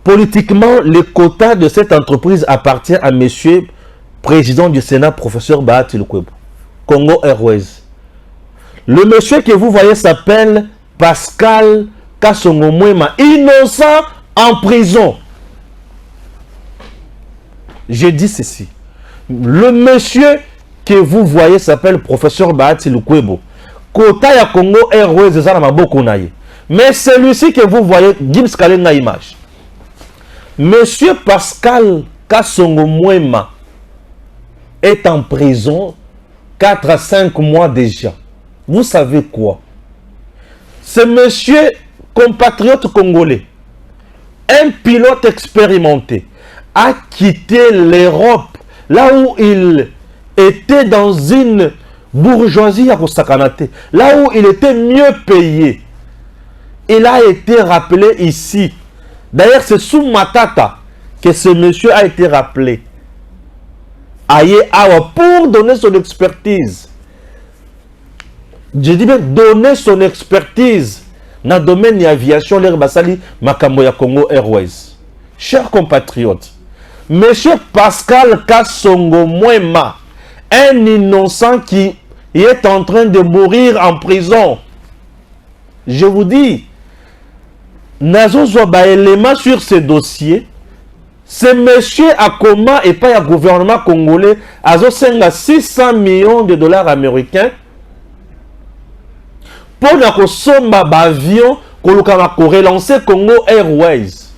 Politiquement, le quota de cette entreprise appartient à monsieur président du Sénat, professeur Bahati Lukwebo. Congo Airways. Le monsieur que vous voyez s'appelle Pascal Kassongo Mwema, innocent en prison. Je dis ceci. Le monsieur que vous voyez s'appelle professeur Bahati Lukwebo. Quota ya Congo Airways eza na maboko na ye. Mais celui-ci que vous voyez, Gims Kalenga image. Monsieur Pascal Kassongo Mwema est en prison 4 à 5 mois déjà. Vous savez quoi? Ce monsieur compatriote congolais, un pilote expérimenté, a quitté l'Europe, là où il était dans une bourgeoisie à Kosakanate, là où il était mieux payé. Il a été rappelé ici. D'ailleurs, c'est sous Matata que ce monsieur a été rappelé. aye awa pour donner son expertise. Je dis bien donner son expertise dans le domaine de l'aviation, l'air basali makambo ya Congo Airways. Chers compatriotes, Monsieur Pascal Kassongo Mwema, un innocent qui est en train de mourir en prison. Je vous dis, Nazo Zoba élément sur ce dossier. Ce monsieur a comment et pas le gouvernement congolais a 600 millions de dollars américains pour que somba avion pour relancer Congo Airways.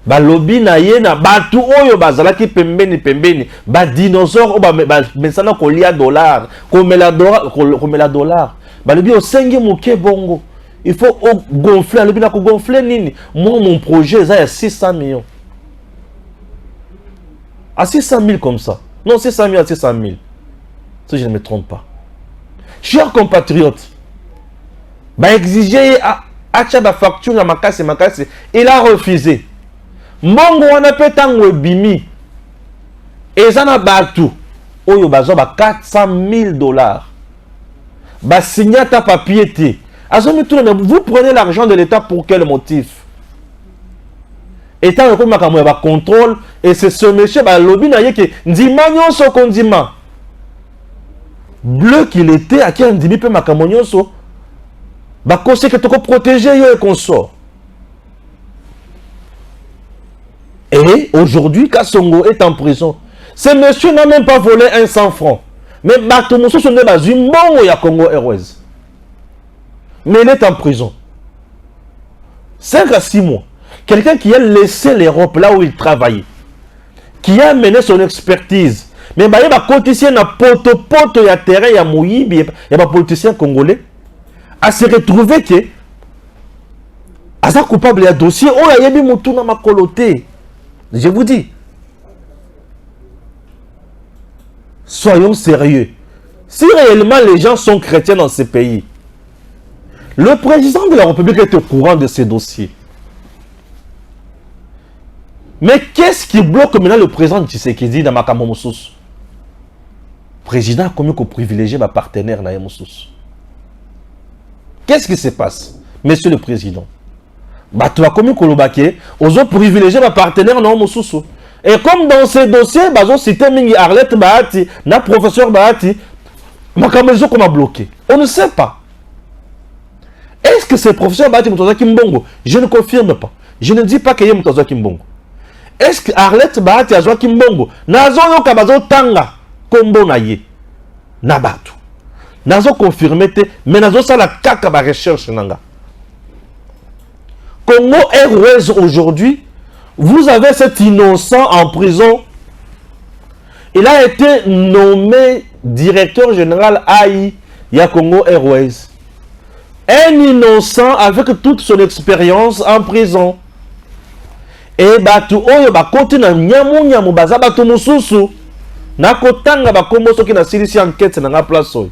Balobi na ye na batu oyo bazalaki pembeni ba dinosaure o ba mesana kolia dollar komela dollar balobi osengi moke bongo il faut gonfler alobi na ko gonfler nini moi mon projet ça y a 600 millions à 600 000 comme ça non 600 000 à 600 000 si je ne me trompe pas. Chers compatriotes, bah exiger acha ba facture na makasi il a refusé. Mongo wana pe tango bimi ezana batu oyo bazo ba 400 000 dollars ba signata papier te azomi tout vous prenez l'argent de l'État pour quel motif? État comme makambo ba contrôle et c'est ce monsieur ba lobby na yeke ndima nyonso kondima bleu qu'il était à qui ndimi pe makambo nyonso ba conseil que to protéger yo et consort. Et aujourd'hui, Kassongo est en prison. Ce monsieur n'a même pas volé 100 francs. Mais Batomoso n'est pas une bonne ya Congo Airways. Mais il est en prison. 5 à 6 mois. Quelqu'un qui a laissé l'Europe là où il travaillait. Qui a mené son expertise. Mais il y a des politiciens qui poto ya terrain, ya Moïbi, il y a des politiciens congolais. À se retrouver que. À ça coupable, il y a dossier. Oh, il y a des moutons dans ma coloté. Je vous dis, soyons sérieux. Si réellement les gens sont chrétiens dans ces pays, le président de la République est au courant de ces dossiers. Mais qu'est-ce qui bloque maintenant le président Tshisekedi dans Makambo Moussous? Le président a commis qu'on privilégie ma partenaire dans Moussous. Qu'est-ce qui se passe, monsieur le président? Bah, tu as commis Kolobake, aux autres privilégiés ma partenaire dans Moussous. Et comme dans ces dossiers, bah, on cité Mingi Arlette Bahati, na professeur Bahati, Makambo qu'on a bloqué. On ne sait pas. Est-ce que c'est professeur Bahati Moutoza Kimbongo? Je ne confirme pas. Je ne dis pas qu'il y a Moutoza Kimbongo. Est-ce que Arlette Bahati a joué Kimbongo? Nazo yo kabazo tanga kombo na ye. Nabatu. Nazo confirmé te, mais nazo ça la kaka ba recherche nanga. Congo Airways aujourd'hui, vous avez cet innocent en prison. Il a été nommé directeur général AI ya Congo Airways. Un innocent avec toute son expérience en prison. Et batu oyo bakoti na nyamu baza batu mususu na kotanga bakombo soki na silisi enquête na nga place oyo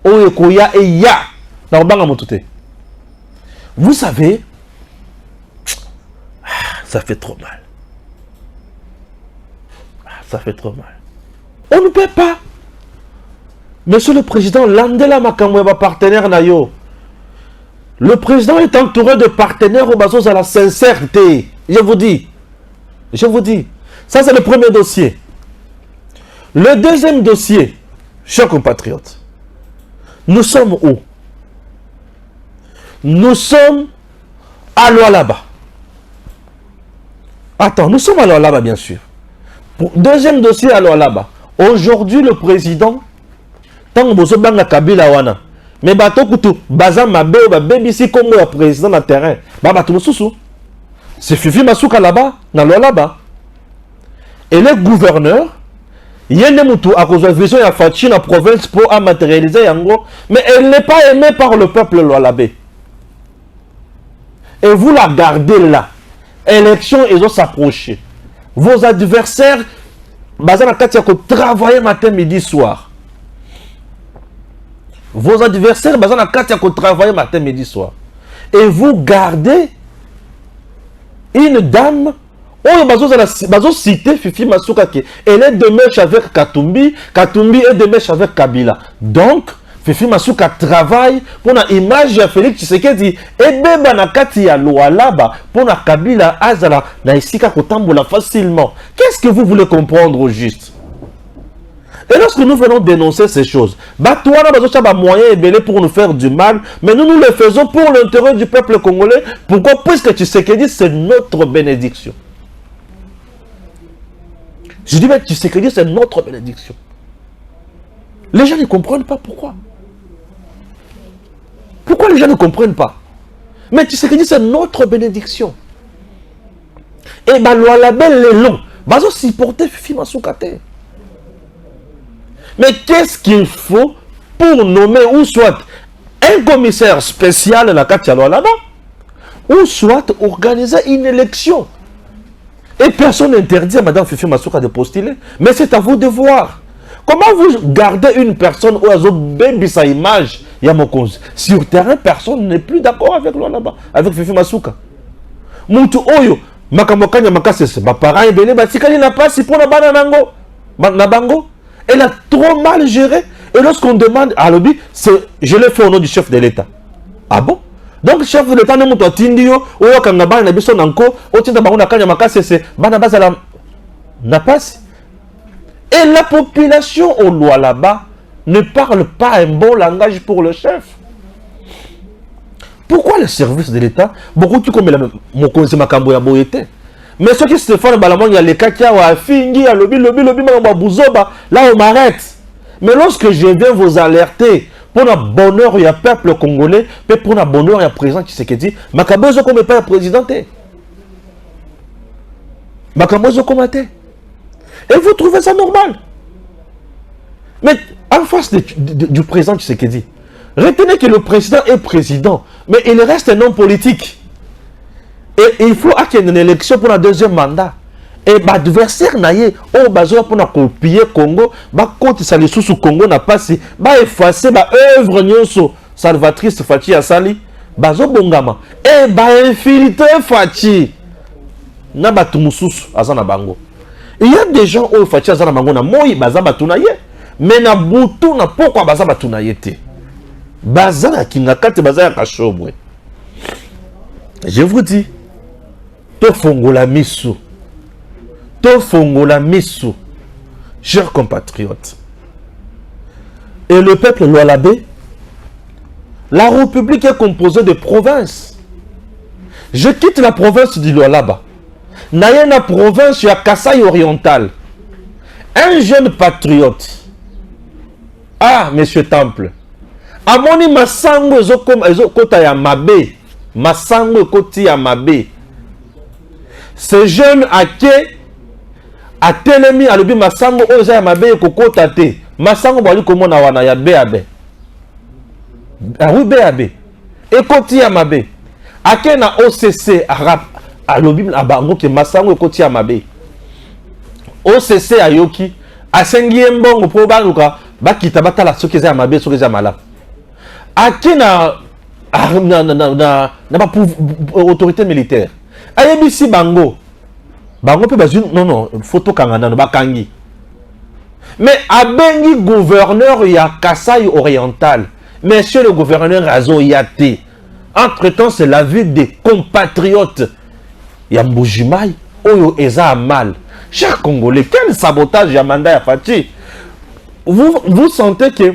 oyo koya e ya na obanga motute. Vous savez, ça fait trop mal. Ça fait trop mal. On ne peut pas. Monsieur le Président, Landela Makambo est partenaire nayo. Le président est entouré de partenaires au bateau à la sincérité. Je vous dis. Je vous dis. Ça, c'est le premier dossier. Le deuxième dossier, chers compatriotes, nous sommes où? Nous sommes à Lualaba. Attends, nous sommes à Lualaba, bien sûr. Deuxième dossier à Lualaba. Aujourd'hui, le président, tant que vous avez Kabila wana, mais bato kutu baza mabe ba BBC comme le président na terrain, ba bato mususu. C'est Fifi Masuka là-bas, na Lualaba. Et le gouverneur, yende mutu a cause de vision ya Fachi na province pour matérialiser yango, mais elle n'est pas aimée par le peuple lualabé. Et vous la gardez là. Élection, ils ont s'approché. Vos adversaires, bazana katia ko travailler matin, midi, soir. Vos adversaires, bazana katia ko travailler matin, midi, soir. Et vous gardez une dame, Bazo cité Fifi Masuka qui elle est de mèche avec Katumbi, Katumbi est de mèche avec Kabila. Donc Fifi Masuka travaille pour la image de Félix Tshisekedi et beba na kati ya Lualaba pour la Kabila azala na isika kotambola facilement. Qu'est-ce que vous voulez comprendre au juste? Et lorsque nous venons dénoncer ces choses, Batouana bazocha ba moyen ébélé pour nous faire du mal, mais nous le faisons pour l'intérêt du peuple congolais. Pourquoi? Puisque Tshisekedi c'est notre bénédiction. Je dis, mais Tshisekedi c'est notre bénédiction. Les gens ne comprennent pas pourquoi. Pourquoi les gens ne comprennent pas? Mais Tshisekedi c'est notre bénédiction. Et Lualabel les longs, bazo supporter Fifi Masuka. Mais qu'est-ce qu'il faut pour nommer ou soit un commissaire spécial à la Katialo là-bas, ou soit organiser une élection? Et personne n'interdit à Mme Fifi Masuka de postuler. Mais c'est à vous de voir. Comment vous gardez une personne ou à sa image? Il y a mon cause. Sur terrain, personne n'est plus d'accord avec lui là-bas, avec Fifi Masuka. Moutou Oyo, Makamokanya Makasese, ma parent est béné, Batikali n'a pas si pour la bananango, Nabango. Elle a trop mal géré. Et lorsqu'on demande à l'objet, je l'ai fait au nom du chef de l'État. Ah bon? Donc le chef de l'État n'est pas tindio, ou quand on a pas besoin d'encore, ou quand on a pas c'est n'a pas. Et la population au loi là-bas ne parle pas un bon langage pour le chef. Pourquoi le service de l'État, beaucoup de comme mon conseil Makambo ya boyete. Mais ce qui se fait, il y a les cas qui ont fini, il y a lobby, là on m'arrête. Mais lorsque je viens vous alerter, pour le bonheur, il y a peuple congolais, mais pour le bonheur, il y a président Tshisekedi, Makabozo comme pas président. Makabozo comme et vous trouvez ça normal? Mais en face du président Tshisekedi, retenez que le président est président, mais il reste un homme politique. Et il faut qu'il y ait une élection pour le deuxième mandat. Et l'adversaire naïe, au besoin pour copier Congo, quand ça les sous Congo n'a pas si, effacer l'œuvre nyonso salvatrice Fachi Asali, bazo bongama, et infiltrer Fachi, na batumususu azana bango. Il y a des gens au Fachi azana bango na moi baza batunaye, mais na butu na pourquoi baza batunaye te, baza na kinakate baza ya kashomwe. Je vous dis. Tofongola misu. Tofongola misu. Chers compatriotes. Et le peuple Lualabé, la République est composée de provinces. Je quitte la province du Lualaba. Nayena province ya Kasai oriental. Un jeune patriote. Ah, monsieur Temple. Amoni masango ezokota ya mabe. Masango koti ya mabe. Ce jeune a telemi alobi masango oza ya mabe kokota te. Masango bali komona wana ya BAB. Ah oui BAB. Et koti ya mabe. Ake na OCC arab alobi abango ke masango koti ya mabe. OCC ayoki asengi mbongo po baluka bakita batala soki za ya mabe soki za mala. Ake na autorité militaire. Ayebisi bango pe bazu non photo kangana no bakangi. Mais abengi gouverneur ya Kasai oriental. Monsieur le gouverneur Azo Yate. Entre-temps, c'est la vie des compatriotes. Ya Mbujimai oyo eza mal. Chers Congolais, quel sabotage ya manda ya Fati. Vous sentez que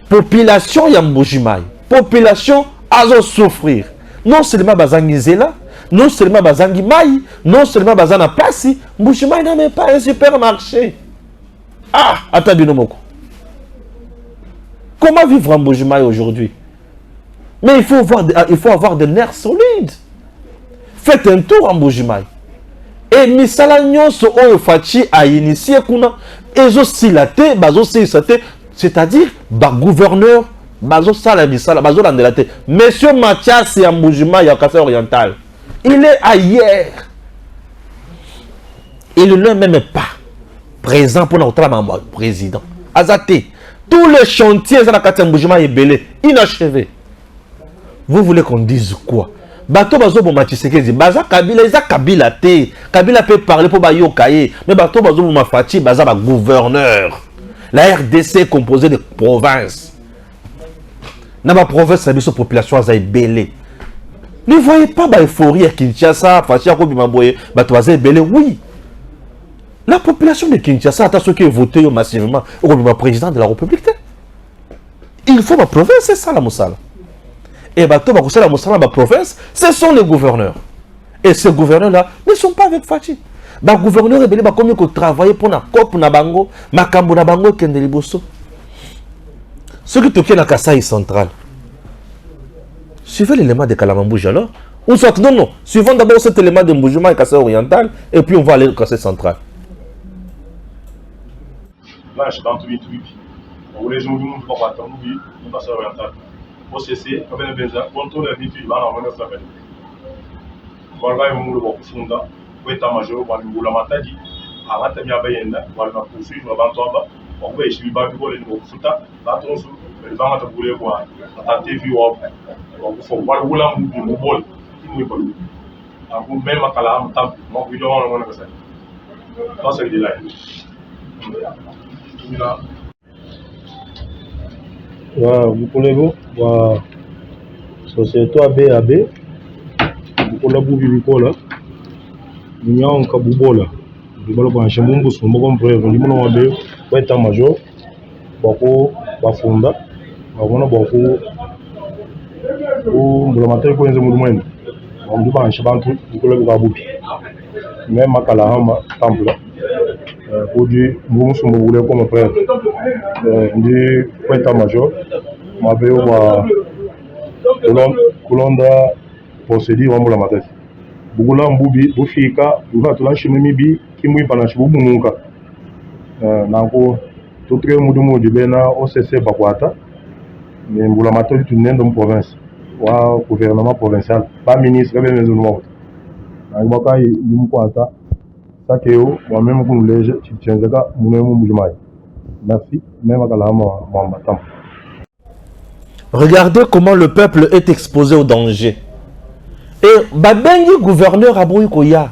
population ya Mbujimai, population Azo souffrir. Non seulement bazangizela, non seulement bazangi mai, non seulement bazana pasi, Mbujimai n'a même pas un supermarché. Ah, attendez moko. Comment vivre en Mbujimai aujourd'hui? Mais il faut avoir des nerfs solides. Faites un tour en Mbujimai. Et misala nyonso oyo Fachi a initié kuna ezo silate, bazo silate, c'est-à-dire ba gouverneur bazo sala misala, bazo landelate. Monsieur Mathias ya Mbujimai ya Kasai oriental. Il est ailleurs. Il ne même pas présent pour notre président. Azate. Tous les chantiers à la Mbujimai est belé, inachevé. Vous voulez qu'on dise quoi? bato bazo boma Tshisekedi baza Kabila eza Kabila te Kabila peut parler pour bayoka ye mais bato bazo boma Faci baza ba gouverneur. La RDC est composée de provinces. Na ba province na biso population aza ebele. Ne voyez pas ba euphorie à Kinshasa, Faci ko bima boye bato baza ebele. Oui. La population de Kinshasa a ceux qui ont voté massivement au président de la République. Il faut ma province, c'est ça la Moussala. Et bato ba kusala Moussala ba province, ce sont les gouverneurs. Et ces gouverneurs-là ne sont pas avec Faci. Ba gouverneur ebele ba komi ko travailler pour na COP na bango, makambo na bango kende liboso. Ceux qui toquent la Kasaï centrale. Suivez l'élément de Kalamambouj alors. Ou soit non, suivons d'abord cet élément de Mboujima et Kasaï oriental et puis on va aller au Kasaï central. Là, je suis dans tout. On les gens du monde pour attendre, oui, on passe à oriental. Au CC, comme un béza, contrôle la vie, là, on va faire. Voilà, on va funda, pour état-major, on va nous la matadi, à la tamia bayenda, on va poursuivre, on va toi, on va essayer de faire les mots futa, là, on va mettre pour les voir, à TV ou on va voir où la mouille, mon bol, qui nous est pas lu. À vous même à Kalam, mon vidéo, on va faire ça. Ça, c'est le live. Vous voulez-vous société ABAB vous la boubi bikola nous avons kabubola bibalo kwa shambumbu sumbo comme preuve ndi mona wabe kwa état major bako bafunda babona bako mbula materi ko nze mulumwene ndi ba nshabantu bikola bikabubi même makala hama tambula produit nous sommes voulés comme frère ndi kwa état major mabe wa kulonda procédure wambula matati bugula mbubi bufika buva tulanshime mibi kimwi panashi bumunuka nanko tutre mudumu dibena OCC bakwata mais mbula matati tunendo mu province wa gouvernement provincial pas ministre be mezo no ngboka yimkwata sakeo wa même ku leje chitenzeka munemo mujumai merci même akalama mwamba tam. Regardez comment le peuple est exposé au danger. Et Babengi gouverneur à Koya.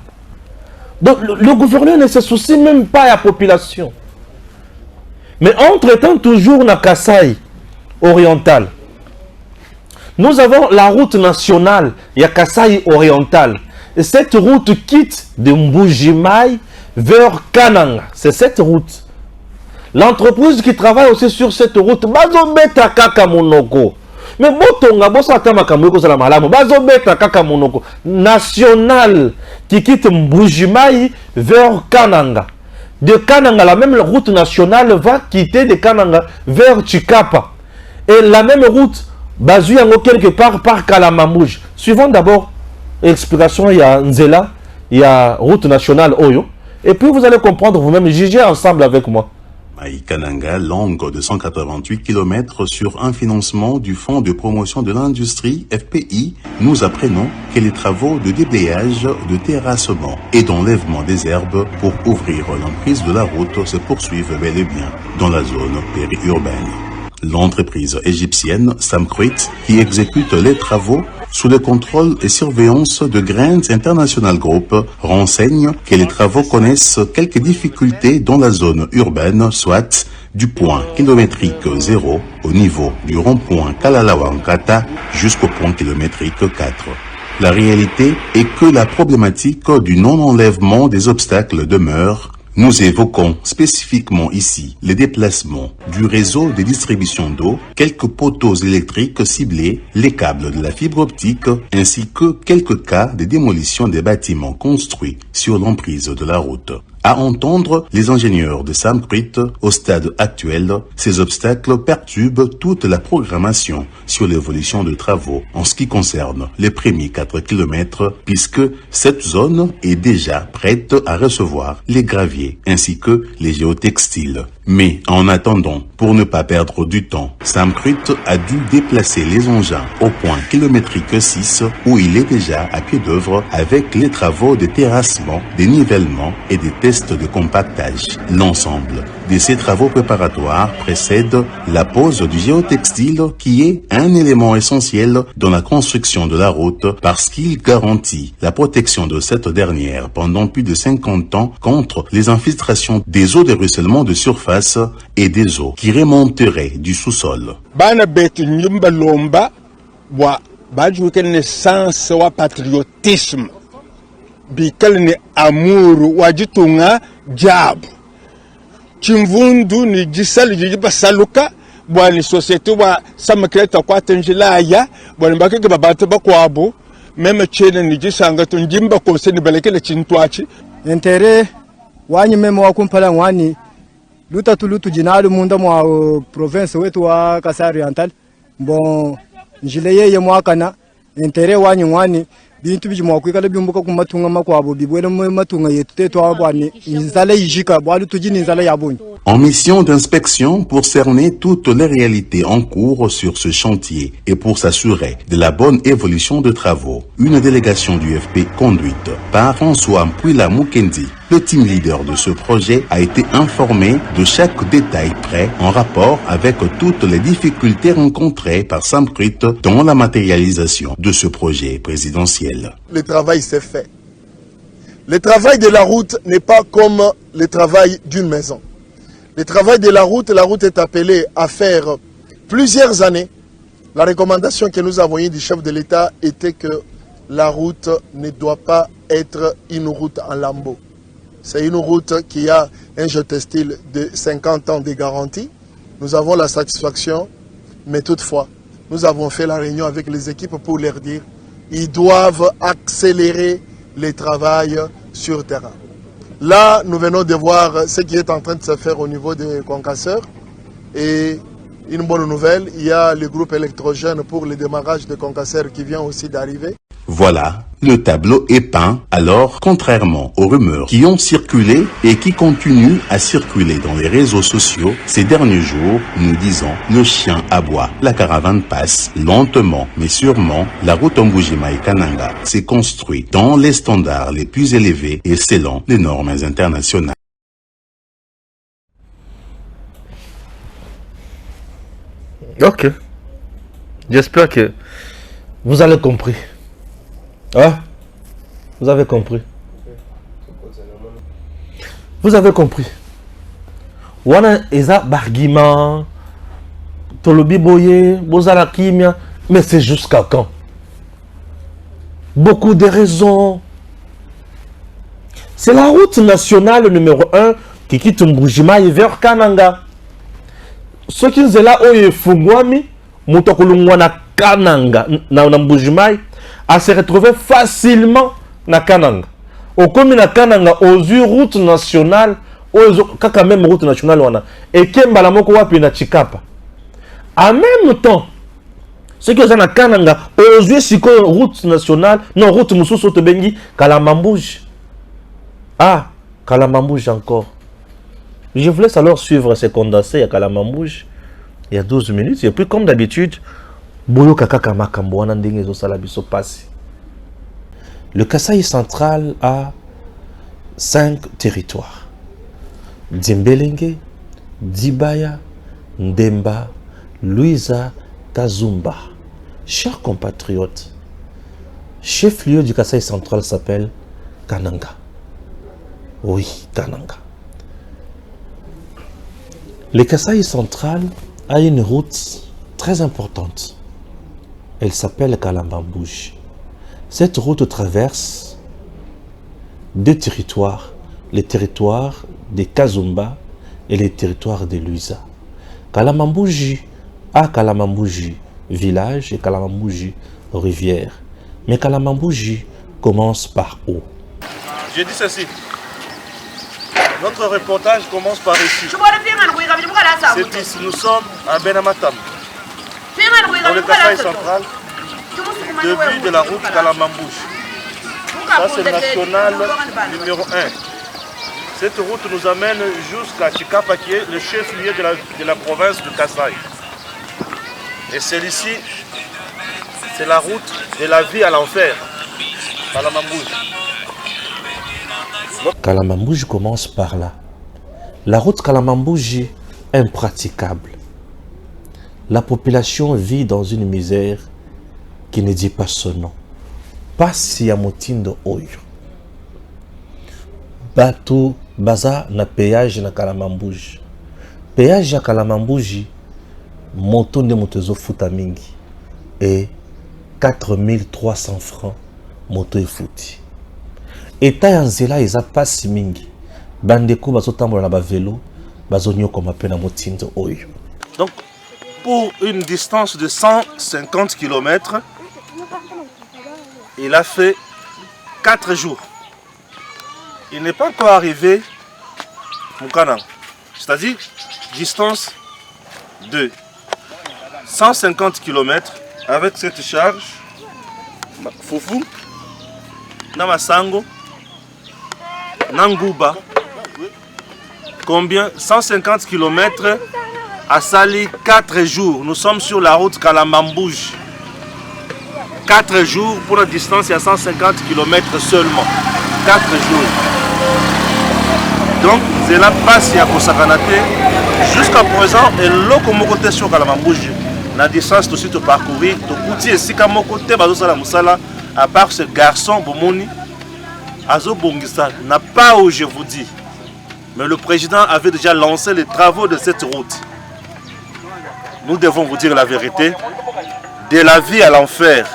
Donc le gouverneur ne se soucie même pas de la population. Mais entre-temps, toujours dans Kasaï oriental, nous avons la route nationale, il y a Kasaï oriental. Et cette route quitte de Mbujimai vers Kananga. C'est cette route. L'entreprise qui travaille aussi sur cette route, bazobeta kaka monoko. Mais botonga bosa tama kamweko sala malamu, bazobeta kaka monoko. National qui quitte Mbujimai vers Kananga. De Kananga, la même route nationale va quitter de Kananga vers Chikapa. Et la même route, bazuyango quelque part par Kalamambouj. Suivons d'abord l'explication, il y a Nzela, il y a route nationale Oyo. Et puis vous allez comprendre vous-même, jugez ensemble avec moi. Kananga, longue de 188 km sur un financement du Fonds de promotion de l'industrie FPI, nous apprenons que les travaux de déblayage, de terrassement et d'enlèvement des herbes pour ouvrir l'emprise de la route se poursuivent bel et bien dans la zone périurbaine. L'entreprise égyptienne Samcruit, qui exécute les travaux sous le contrôle et surveillance de Grains International Group, renseigne que les travaux connaissent quelques difficultés dans la zone urbaine, soit du point kilométrique 0 au niveau du rond-point Kalalawankata jusqu'au point kilométrique 4. La réalité est que la problématique du non-enlèvement des obstacles demeure. Nous évoquons spécifiquement ici les déplacements du réseau de distribution d'eau, quelques poteaux électriques ciblés, les câbles de la fibre optique, ainsi que quelques cas de démolition des bâtiments construits sur l'emprise de la route. À entendre les ingénieurs de Samcruit, au stade actuel, ces obstacles perturbent toute la programmation sur l'évolution de travaux en ce qui concerne les premiers 4 km, puisque cette zone est déjà prête à recevoir les graviers ainsi que les géotextiles. Mais en attendant, pour ne pas perdre du temps, Samcruit a dû déplacer les engins au point kilométrique 6 où il est déjà à pied d'œuvre avec les travaux de terrassement, de nivellement et des tests de compactage. L'ensemble de ces travaux préparatoires précède la pose du géotextile qui est un élément essentiel dans la construction de la route parce qu'il garantit la protection de cette dernière pendant plus de 50 ans contre les infiltrations des eaux de ruissellement de surface et des eaux qui remonteraient du sous-sol. Quel sens wa patriotisme bikal ni amour wajitunga jab chimvundu ni jisali jiba saluka bwani societe wa samakreta kwa tenjila ya bwani bakeke babata bakwabo meme chene ni jisanga tunjimba ko seni balekele chintwachi entere wani meme wa kumpala wani luta tulutu jinalu munda mwa province wetu wa Kasai Oriental bon njile yeye mwakana entere wanyu wani bintu bijimwa kwikala byumbuka kumatunga makwabo bibwele matunga yetu tetu abwani inzala yijika bwalu tujini inzala yabonyi. En mission d'inspection pour cerner toutes les réalités en cours sur ce chantier et pour s'assurer de la bonne évolution de travaux, une délégation du FP conduite par François Mpouila Mukendi, le team leader de ce projet, a été informé de chaque détail prêt en rapport avec toutes les difficultés rencontrées par Samkrit dans la matérialisation de ce projet présidentiel. Le travail s'est fait. Le travail de la route n'est pas comme le travail d'une maison. Le travail de la route est appelée à faire plusieurs années. La recommandation que nous avons eue du chef de l'État était que la route ne doit pas être une route en lambeaux. C'est une route qui a un géotextile de 50 ans de garantie. Nous avons la satisfaction, mais toutefois, nous avons fait la réunion avec les équipes pour leur dire qu'ils doivent accélérer le travail sur terrain. Là, nous venons de voir ce qui est en train de se faire au niveau des concasseurs. Et une bonne nouvelle, il y a le groupe électrogène pour le démarrage des concasseurs qui vient aussi d'arriver. Voilà, le tableau est peint. Alors, contrairement aux rumeurs qui ont circulé et qui continuent à circuler dans les réseaux sociaux ces derniers jours, nous disons le chien aboie. La caravane passe lentement mais sûrement. La route Mbujimai-Kananga s'est construite dans les standards les plus élevés et selon les normes internationales. Ok. J'espère que vous avez compris. Ah, vous avez compris. Vous avez compris. Wana eza barguiment, tolobi boye, bozala kimia, mais c'est jusqu'à quand? Beaucoup de raisons. C'est la route nationale numéro 1 qui quitte Mbujimai vers Kananga. Ceux qui sont là, oye fungwami, mutokulungwa na Kananga, na Mbujimai, à se retrouver facilement na Kananga. Au commun na Kananga, aux routes nationales, kaka même route nationale wana, et kemba moko wapi na Chikapa. En même temps, ceux qui sont na Kananga, aux siko route nationale, non route mususu tobengi Kalamambouj. Ah, Kalamambouj encore. Je vous laisse alors suivre ces condensés à Kalamambouj. Il y a 12 minutes, et puis comme d'habitude, le Kasai central a 5 territoires. Dimbelenge, Dibaya, Ndemba, Luiza, Kazumba. Chers compatriotes, chef-lieu du Kasai central s'appelle Kananga. Oui, Kananga. Le Kasai central a une route très importante. Elle s'appelle Kalambambouj. Cette route traverse 2 territoires, les territoires de Kazumba et les territoires de Luiza. Kalambambouj a Kalambambouj village et Kalambambouj rivière. Mais Kalambambouj commence par où? J'ai dit ceci. Notre reportage commence par ici. C'est ici, nous sommes à Benamatam, dans le Kasai central, depuis de la route Kalambambouj. Ça c'est le national numéro 1. Cette route nous amène jusqu'à Chikapa qui est le chef-lieu de la province de Kasai. Et celle-ci, c'est la route de la vie à l'enfer, Kalambambouj. Kalambambouj commence par là. La route Kalamambouji est impraticable. La population vit dans une misère qui ne dit pas son nom. Pasi ya motindo oyo. Bato baza na péage na Kalamambouji. Péage ya Kalamambouji, moto nde moto ezofuta mingi. Et 4300 francs moto efuti. Eta ya nzela eza pasi mingi. Bandeko bazotambola na ba vélo, bazonyokoma pe na motindo oyo. Donc pour une distance de 150 km, il a fait 4 jours. Il n'est pas encore arrivé Moukana. C'est-à-dire distance de 150 km avec cette charge. Foufou, Namasango, Nangouba. Combien? 150 km à Sali, 4 jours. Nous sommes sur la route Kalamambouji. 4 jours pour la distance, il y a 150 km seulement. 4 jours. Donc, c'est la passe à Kosakanate. Jusqu'à présent, et l'autre côté sur Kalamambouji, la distance aussi de parcourir, de Kouti et Sikamo côté, à part ce garçon, Bomoni, Azo Bongisa, n'a pas où je vous dis. Mais le président avait déjà lancé les travaux de cette route. Nous devons vous dire la vérité. De la vie à l'enfer,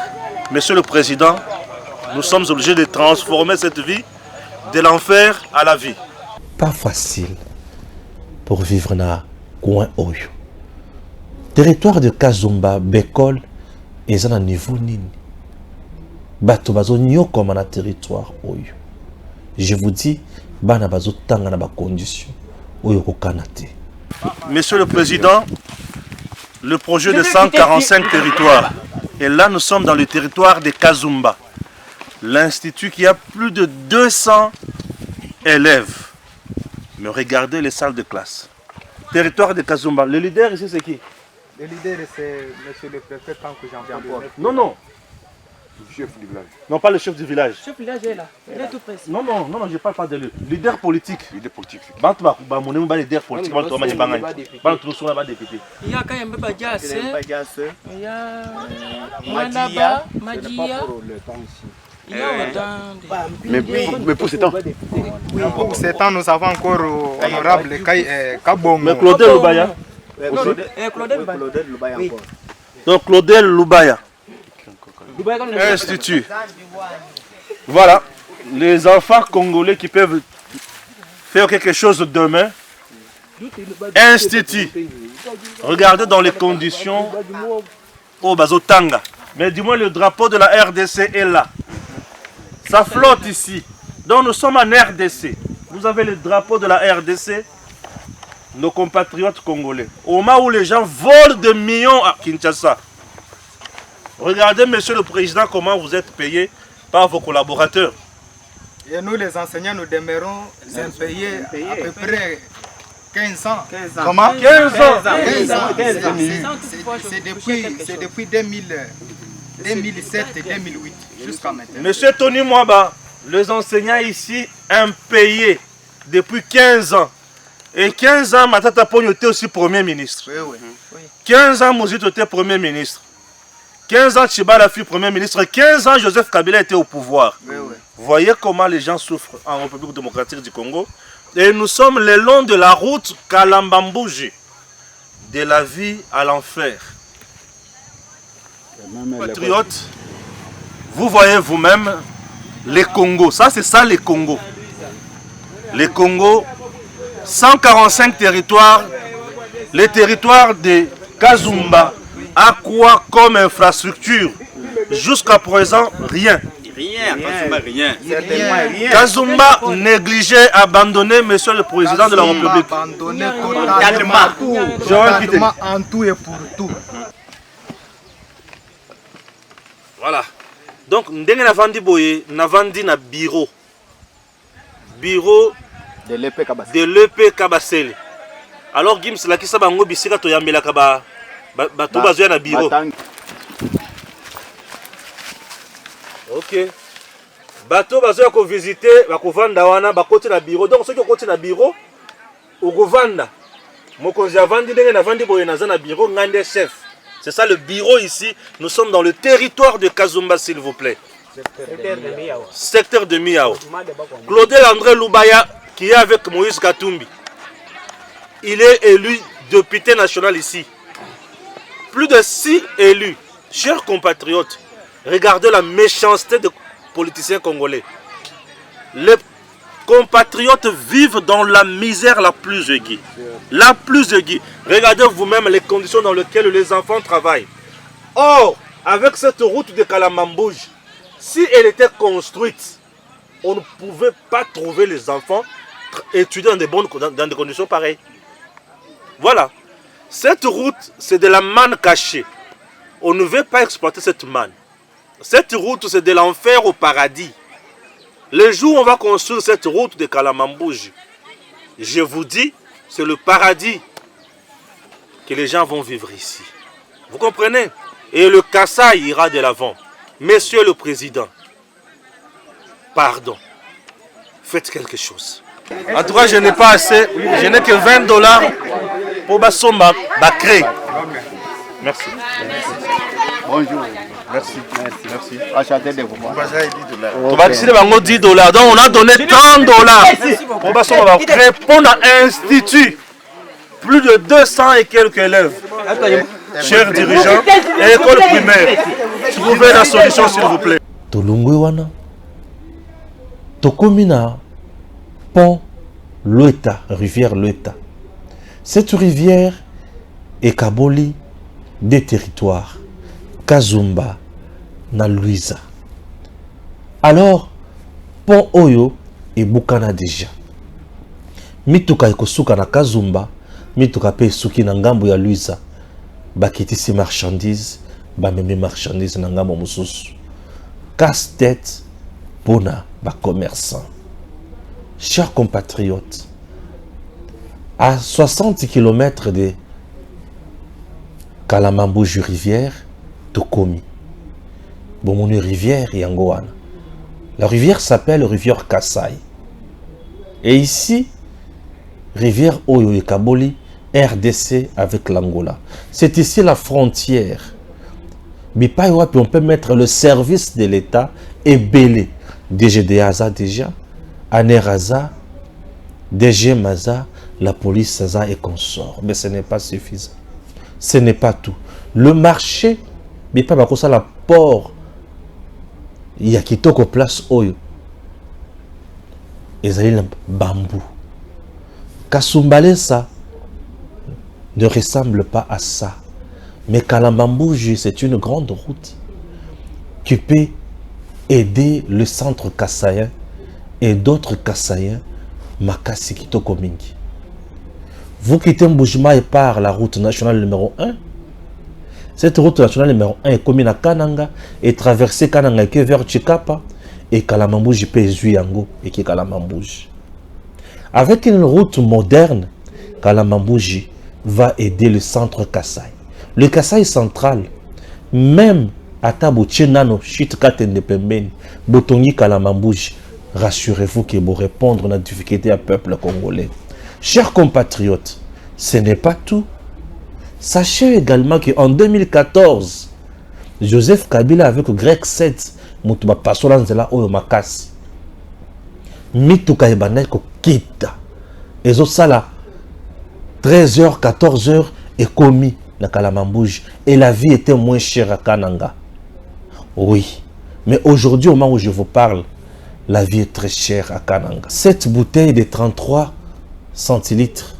Monsieur le Président, nous sommes obligés de transformer cette vie de l'enfer à la vie. Pas facile pour vivre dans coin Oyo. Territoire de Kazumba, Bekol, et ça niveau nini. Bato bazo nyoko na territoire Oyo. Je vous dis, bana bazo tanga na ba condition Oyo ko kanate. Monsieur le Président, le projet de 145 territoires. Et là, nous sommes dans le territoire de Kazumba. L'institut qui a plus de 200 élèves. Mais regardez les salles de classe. Territoire de Kazumba. Le leader ici, c'est qui? Le leader, c'est monsieur le préfet, tant que j'en parle. Non, non. Le chef du village. Non, pas le chef du village. Le chef du village est là. Il est tout près. Non, non, non, je ne parle pas de lui. Leader politique. Leader politique. Mon leader politique. Il y a quand même Badias. Il y a Manaba, Madia. Mais pour ce temps, pour ce temps, nous avons encore honorable Kabong. Mais Claudel Loubaya. Claudel Loubaya encore. Donc Claudel Loubaya. Institut. Voilà. Les enfants congolais qui peuvent faire quelque chose demain. Institut. Regardez dans les conditions au Bazotanga. Mais du moins le drapeau de la RDC est là. Ça flotte ici. Donc nous sommes en RDC. Vous avez le drapeau de la RDC, nos compatriotes congolais. Au moment où les gens volent des millions à Kinshasa. Regardez, Monsieur le Président, comment vous êtes payé par vos collaborateurs. Et nous, les enseignants, nous demeurons payés à peu près 15 ans. Comment? 15 ans. C'est depuis 2007 et 2008 jusqu'à maintenant. Monsieur Tony Mwaba, les enseignants ici impayés depuis 15 ans. Et 15 ans, Matata Pogno était aussi Premier ministre. Oui. 15 ans, Mouzito était Premier ministre. 15 ans, Tchibala fut Premier ministre. 15 ans, Joseph Kabila était au pouvoir. Vous voyez comment les gens souffrent en République démocratique du Congo. Et nous sommes le long de la route Kalambambouji. De la vie à l'enfer. Patriotes, vous voyez vous-même les Congos. Ça, c'est ça les Congos. Les Congos, 145 territoires. Les territoires de Kazumba. À quoi comme infrastructure? Jusqu'à présent, rien. Rien. Kazumba négligé, abandonné, Monsieur le Président de la République. Abandonné totalement en tout et pour tout. Voilà. Donc, ndenge navandi boye, navandi na bureau. Bureau de l'EP Kabasele. Alors, Gims, la kisa bango bisika to yambela kaba. Bato bazoya na bureau. Ok. Bato bazoya ko visiter, bako vanda wana, bakoti na bureau. Donc ceux qui ont na bureau, Ogovanda. Mokonzi avandi ndenge na vandi boye naza na bureau ngande chef. C'est ça le bureau ici. Nous sommes dans le territoire de Kazumba, s'il vous plaît. Secteur de Miao. Claudel André Loubaya, qui est avec Moïse Katumbi, il est élu député national ici. Plus de 6 élus. Chers compatriotes, regardez la méchanceté des politiciens congolais. Les compatriotes vivent dans la misère la plus aiguë. La plus aiguë. Regardez vous-même les conditions dans lesquelles les enfants travaillent. Or, avec cette route de Kalamambouj, si elle était construite, on ne pouvait pas trouver les enfants étudier dans des conditions pareilles. Voilà. Cette route, c'est de la manne cachée. On ne veut pas exploiter cette manne. Cette route, c'est de l'enfer au paradis. Le jour où on va construire cette route de Kalamambouj, je vous dis, c'est le paradis que les gens vont vivre ici. Vous comprenez? Et le Kassai ira de l'avant. Monsieur le Président, pardon, faites quelque chose. En tout cas, je n'ai pas assez, je n'ai que $20 pour Bassoma créer. Merci. Bonjour. Merci. Merci. Enchanté de vous voir. On va décider $10. Donc on a donné $30 pour Bassoma créer pour un institut. Plus de 200 et quelques élèves. Chers dirigeants et école primaire, trouvez la solution s'il vous plaît. Tolungwe wana Tokomina pont Loeta, rivière Loeta. Cette rivière est Kaboli des territoires Kazumba na Luiza. Alors pont Oyo et Bukana déjà. Mituka ikosuka na Kazumba, mituka pe suki na ngambo ya Luiza. Bakitisi marchandises, bameme marchandises na ngambo mususu. Casse-tête pona ba commerçant. Chers compatriotes, à 60 km de Kalamambouj rivière, Tokomi. Bomoni rivière Yangoana. La rivière s'appelle rivière Kassai. Et ici, rivière Oyo et Kaboli, RDC avec l'Angola. C'est ici la frontière. On peut mettre le service de l'État et belé. DGDAza déjà, ANERAZA, DG Maza, la police Saza et consorts. Mais ce n'est pas suffisant. Ce n'est pas tout. Le marché, mais pas comme ça, la port, il y a qui toque place Oyo. Ils ont le bambou. Kassumbale ça ne ressemble pas à ça. Mais Kalamambouj, c'est une grande route qui peut aider le centre kassaïen et d'autres kassaïens, Makasi Kitoko Mingi. Vous quittez Mboujima et par la route nationale numéro 1. Cette route nationale numéro 1 est commune à Kananga et traversée Kananga qui est vers Chikapa et Kalamambouj peut Zuyango et qui est Kalamambouj. Avec une route moderne, Kalamambouj va aider le centre Kassai. Le Kassai central, même à Tabo Tchenano, Chitkatende Pembeni, Botongi Kalamambouj, rassurez-vous qu'ils vont répondre à la difficulté à peuple congolais. Chers compatriotes, ce n'est pas tout. Sachez également qu'en 2014, Joseph Kabila avec Greg 7, Moutuba Pasolanzela Oyo Makasi, Mituka Ebaneko Kita, et ça là, 13h, 14h est commis la Kalamambouj et la vie était moins chère à Kananga. Oui, mais aujourd'hui au moment où je vous parle, la vie est très chère à Kananga. Cette bouteille de 33 centilitres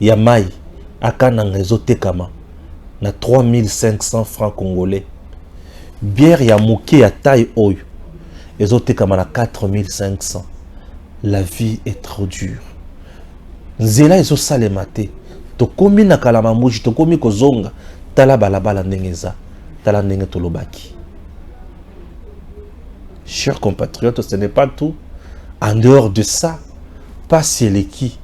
Yamai à Kananga Ezotekama na 3500 francs congolais. Bière Yamouki à taille Oyo Ezotekama na 4500. La vie est trop dure. Nzela ezo salemate. Tokomi na Kalamambouj, tokomi kozonga, tala balabala ndengeza, tala ndenge tolobaki. Chers compatriotes, ce n'est pas tout. En dehors de ça, pas Seleki.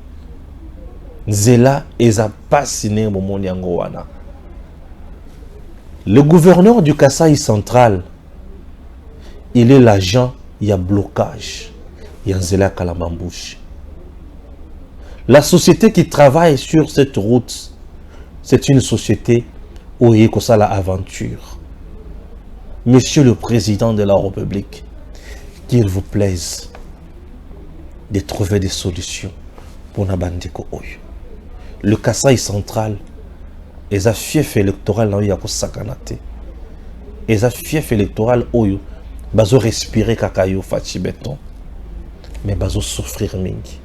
Nzela eza pasine momoni yango wana. Le gouverneur du Kassai central, il est l'agent, il y a blocage. Il y a Nzela Kalamambouj. La société qui travaille sur cette route, c'est une société où il y a l'aventure. Monsieur le Président de la République, qu'il vous plaise de trouver des solutions pour Nabandeko Oyo. Le Kasaï central est un fief électoral dans le Sakanate. Et un fief électoral Oyo, bazo respirer kakayo fachi béton, mais bazo souffrir mingi.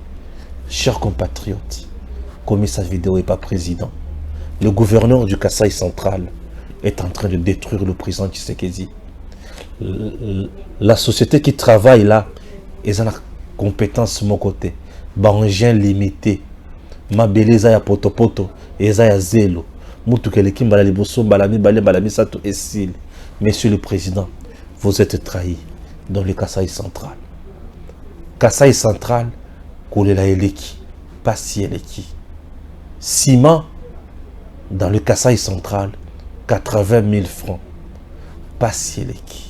Chers compatriotes, comme sa vidéo n'est pas président, le gouverneur du Kasaï central est en train de détruire le président Tshisekedi. La société qui travaille là, ils ont la compétence de mon côté. Bangien limité. Ma beleza ya potopoto, eza ya zelo. Mutu kele kimbala liboso, balami balé balami sato esil. Monsieur le Président, vous êtes trahi dans le Kasaï central. Kasaï central, Koulela Eleki, pas si Eleki. Ciment, dans le Kasaï central, 80 000 francs. Pas si Eleki.